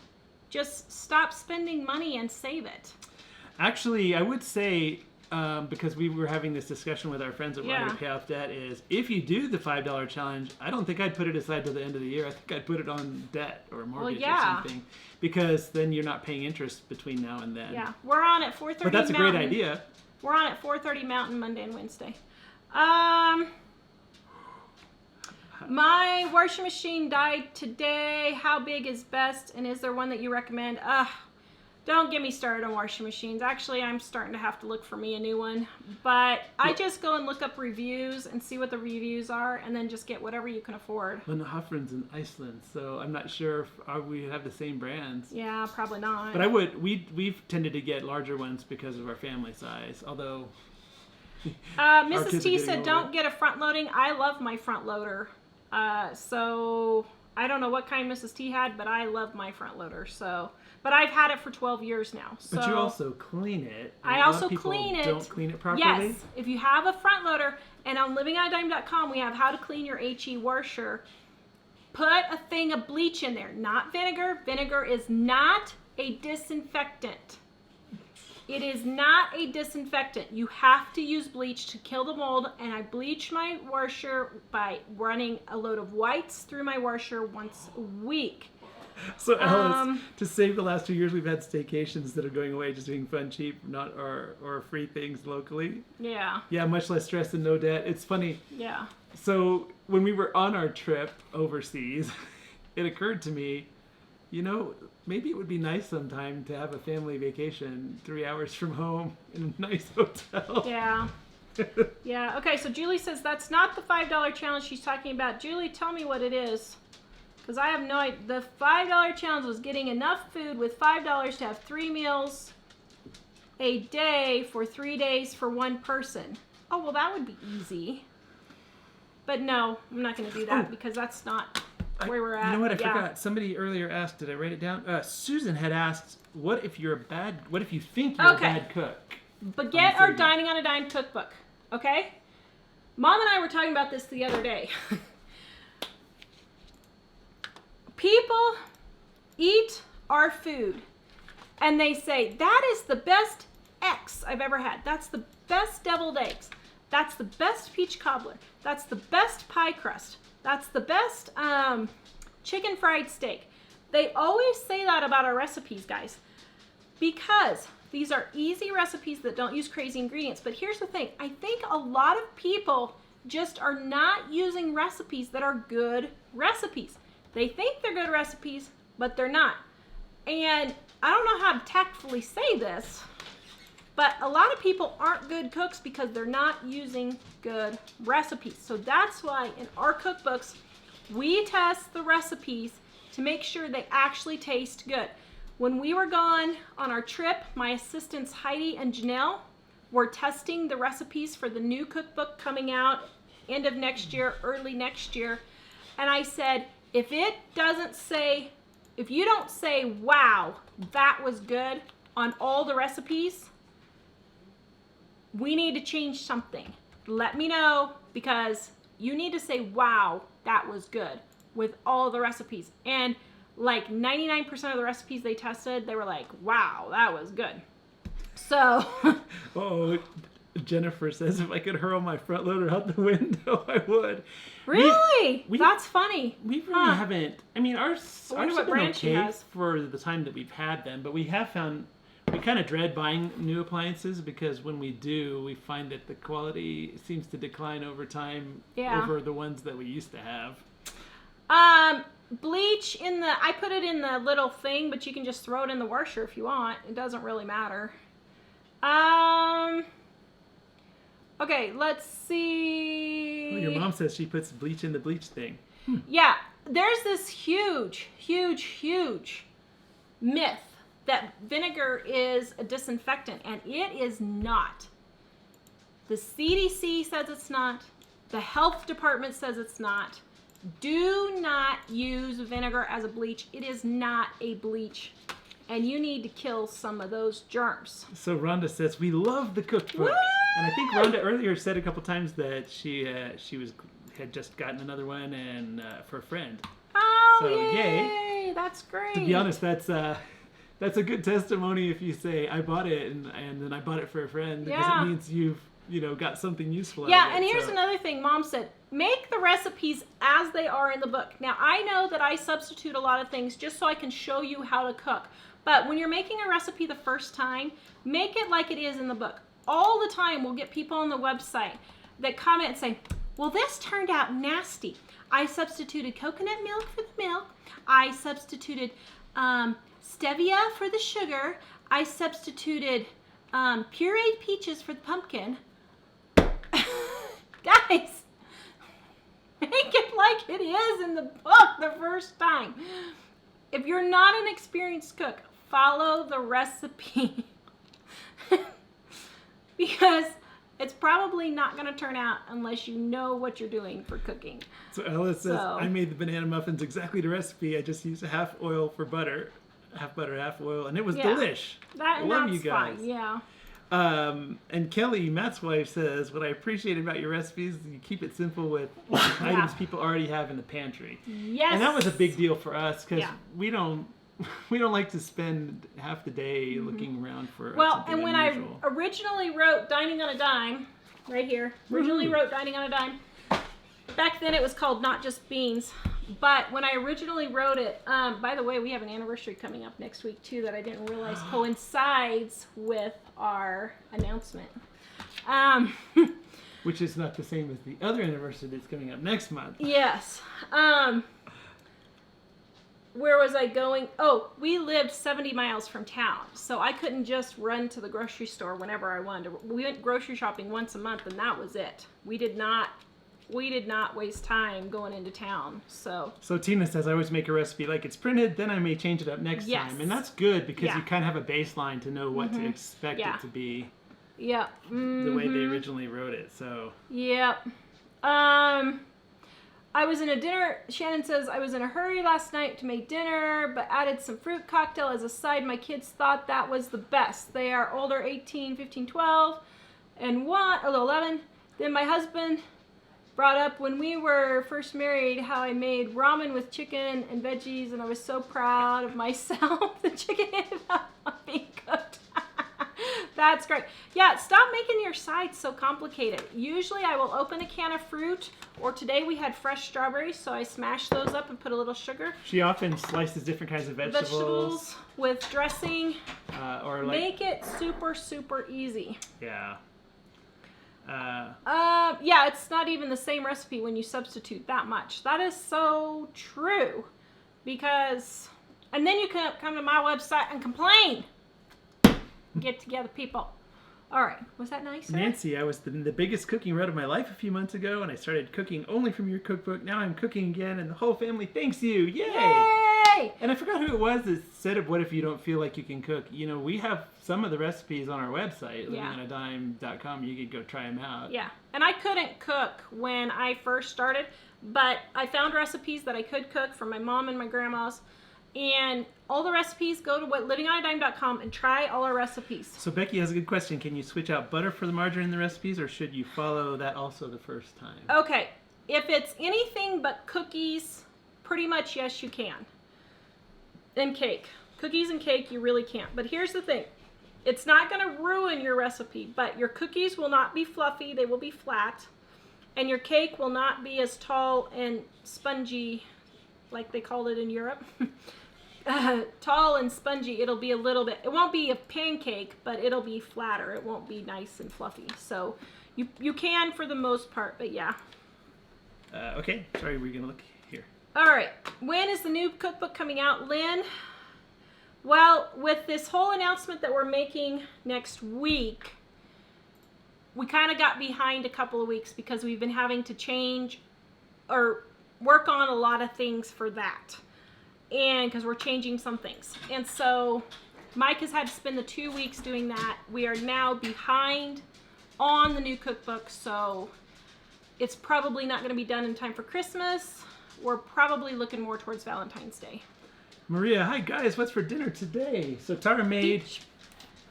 Just stop spending money and save it. Actually, I would say, because we were having this discussion with our friends that wanted to pay off debt, is if you do the $5 challenge, I don't think I'd put it aside till the end of the year. I think I'd put it on debt or mortgage or something, because then you're not paying interest between now and then. Yeah, we're on at 4:30. But that's a great idea. We're on at 4:30 Mountain Monday and Wednesday. My washing machine died today. How big is best, and is there one that you recommend? Don't get me started on washing machines. Actually, I'm starting to have to look for me a new one. But I just go and look up reviews and see what the reviews are, and then just get whatever you can afford. Well, Hofren's in Iceland, so I'm not sure if we have the same brands. Yeah, probably not. But we've tended to get larger ones because of our family size, although... Mrs. T said don't get a front loading. I love my front loader. So I don't know what kind Mrs. T had, but I love my front loader. So... But I've had it for 12 years now. So but you also clean it. I also clean it. Don't clean it properly. Yes. If you have a front loader, and on livingonadime.com we have how to clean your HE washer. Put a thing of bleach in there, not vinegar. Vinegar is not a disinfectant. It is not a disinfectant. You have to use bleach to kill the mold, and I bleach my washer by running a load of whites through my washer once a week. So Alice, to save the last 2 years, we've had staycations that are going away, just being fun, cheap, not or free things locally. Yeah. Yeah, much less stress and no debt. It's funny. Yeah. So when we were on our trip overseas, it occurred to me, maybe it would be nice sometime to have a family vacation 3 hours from home in a nice hotel. Yeah. Yeah. Okay, so Julie says that's not the $5 challenge she's talking about. Julie, tell me what it is. Because I have no idea. The $5 challenge was getting enough food with $5 to have 3 meals a day for 3 days for one person. Oh, well, that would be easy. But no, I'm not going to do that because that's not where we're at. You know what? I forgot. Somebody earlier asked, did I write it down? Susan had asked, what if you think you're a bad cook? But get our Dining on a Dime cookbook, okay? Mom and I were talking about this the other day. People eat our food and they say, that is the best X I've ever had. That's the best deviled eggs. That's the best peach cobbler. That's the best pie crust. That's the best chicken fried steak. They always say that about our recipes, guys, because these are easy recipes that don't use crazy ingredients. But here's the thing. I think a lot of people just are not using recipes that are good recipes. They think they're good recipes, but they're not. And I don't know how to tactfully say this, but a lot of people aren't good cooks because they're not using good recipes. So that's why in our cookbooks, we test the recipes to make sure they actually taste good. When we were gone on our trip, my assistants Heidi and Janelle were testing the recipes for the new cookbook coming out end of next year, early next year. And I said, if you don't say, wow, that was good on all the recipes, we need to change something. Let me know, because you need to say, wow, that was good with all the recipes. And like 99% of the recipes they tested, they were like, wow, that was good. So. Oh, Jennifer says if I could hurl my front loader out the window, I would. Really? That's funny. We really haven't. I mean, ours I wonder have what been brand she okay has. for the time that we've had them, but we have found we kind of dread buying new appliances because when we do, we find that the quality seems to decline over time over the ones that we used to have. Bleach I put it in the little thing, but you can just throw it in the washer if you want. It doesn't really matter. Okay, let's see. Well, your mom says she puts bleach in the bleach thing. Yeah, there's this huge myth that vinegar is a disinfectant, and it is not. The CDC says it's not. The health department says it's not. Do not use vinegar as a bleach. It is not a bleach. And you need to kill some of those germs. So Rhonda says, we love the cookbook. Woo! And I think Rhonda earlier said a couple times that she had just gotten another one and for a friend. Oh, So, yay! yay. That's great. To be honest, that's a good testimony if you say, I bought it and then I bought it for a friend. Because Yeah. it means you've got something useful out Yeah, of it. and here's so. another thing Mom said. Make the recipes as they are in the book. Now, I know that I substitute a lot of things just so I can show you how to cook. But when you're making a recipe the first time, make it like it is in the book. All the time we'll get people on the website that comment and say, well, this turned out nasty. I substituted coconut milk for the milk. I substituted stevia for the sugar. I substituted pureed peaches for the pumpkin. Guys, make it like it is in the book the first time. If you're not an experienced cook, follow the recipe. Because it's probably not going to turn out unless you know what you're doing for cooking. So Alice says, I made the banana muffins exactly the recipe. I just used half oil for butter, half oil, and it was delish. I love you guys. Fine, yeah. And Kelly, Matt's wife, says, what I appreciate about your recipes is you keep it simple with items people already have in the pantry. Yes. And that was a big deal for us because we don't like to spend half the day looking around for something and when unusual. I originally wrote Dining on a Dime, right here, wrote Dining on a Dime, back then it was called Not Just Beans. But when I originally wrote it, by the way, we have an anniversary coming up next week too that I didn't realize coincides with our announcement. Which is not the same as the other anniversary that's coming up next month. Yes. Where was I going? Oh, we lived 70 miles from town, so I couldn't just run to the grocery store whenever I wanted to. We went grocery shopping once a month, and that was it. We did not waste time going into town. So Tina says, I always make a recipe like it's printed, then I may change it up next time. And that's good because you kind of have a baseline to know what to expect it to be. Yeah. The way they originally wrote it. So. Yep. I was in a dinner, Shannon says, I was in a hurry last night to make dinner, but added some fruit cocktail as a side. My kids thought that was the best. They are older, 18, 15, 12, and 11. Then my husband brought up when we were first married how I made ramen with chicken and veggies, and I was so proud of myself. The chicken ended up not being cooked. That's great. Yeah, stop making your sides so complicated. Usually I will open a can of fruit, or today we had fresh strawberries, so I smashed those up and put a little sugar. She often slices different kinds of vegetables. With dressing. Or like, Make it super, super easy. yeah. Yeah, it's not even the same recipe when you substitute that much. That is so true. Because, and then you can come to my website and complain. Get together, people. All right, was that nice? Sarah? Nancy, I was in the biggest cooking rut of my life a few months ago, and I started cooking only from your cookbook. Now I'm cooking again, and the whole family thanks you. Yay! Yay! And I forgot who it was that said, what if you don't feel like you can cook? You know, we have some of the recipes on our website, livingonadime.com. You could go try them out. Yeah, and I couldn't cook when I first started, but I found recipes that I could cook from my mom and my grandma's. And all the recipes, go to livingonadime.com and try all our recipes. So Becky has a good question. Can you switch out butter for the margarine in the recipes, or should you follow that also the first time? Okay, if it's anything but cookies, pretty much yes, you can. And cake. Cookies and cake, you really can't. But here's the thing. It's not going to ruin your recipe, but your cookies will not be fluffy. They will be flat. And your cake will not be as tall and spongy, like they called it in Europe. Tall and spongy. It'll be a little bit, it won't be a pancake, but it'll be flatter. It won't be nice and fluffy. So you can for the most part, but yeah. Okay, sorry, we're going to look here. All right, when is the new cookbook coming out, Lynn? Well, with this whole announcement that we're making next week, we kind of got behind a couple of weeks because we've been having to change or work on a lot of things for that. And because we're changing some things. And so Mike has had to spend the 2 weeks doing that. We are now behind on the new cookbook, so it's probably not going to be done in time for Christmas. We're probably looking more towards Valentine's Day. Maria, hi guys, what's for dinner today? So Tara made...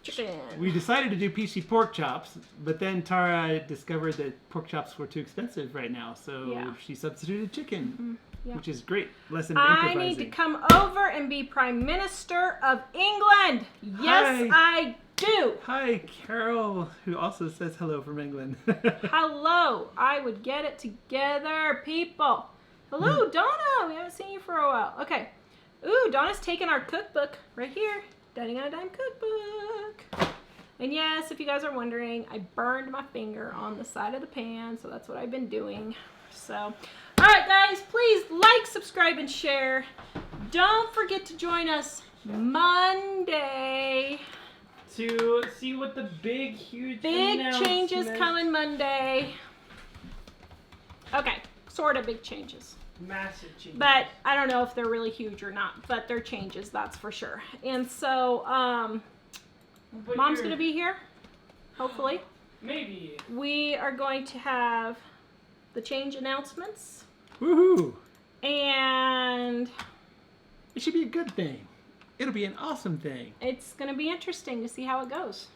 Chicken. We decided to do Peachy pork chops, but then Tara discovered that pork chops were too expensive right now, so she substituted chicken, which is great. Lesson in improvising. I need to come over and be Prime Minister of England. Yes, I do. Hi, Carol, who also says hello from England. Hello. I would get it together, people. Hello, Donna. We haven't seen you for a while. Okay. Ooh, Donna's taking our cookbook right here. Dining on a Dime cookbook. And yes, if you guys are wondering, I burned my finger on the side of the pan, so that's what I've been doing. So, all right, guys, please like, subscribe, and share. Don't forget to join us Monday. To see what the big changes coming Monday. Okay, sort of big changes. Massive changes. But I don't know if they're really huge or not, but they're changes, that's for sure. And so, Mom's going to be here, hopefully. Maybe. We are going to have the change announcements. Woohoo! And it should be a good thing. It'll be an awesome thing. It's going to be interesting to see how it goes.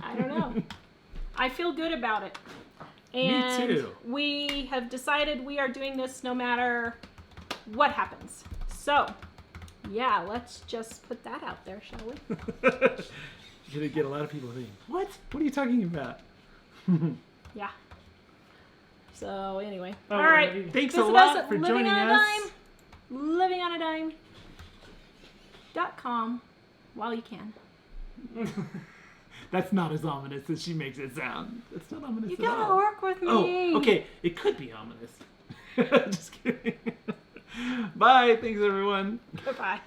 I don't know. I feel good about it. And me too. We have decided we are doing this no matter what happens. So, yeah, let's just put that out there, shall we? You're going to get a lot of people thinking, what? What are you talking about? Yeah. So, anyway. Oh, all right. Thanks a Visit lot us at for joining us. livingonadime.com while you can. That's not as ominous as she makes it sound. It's not ominous You at all. gotta work with me. Oh, okay. It could be ominous. Just kidding. Bye. Thanks, everyone. Goodbye.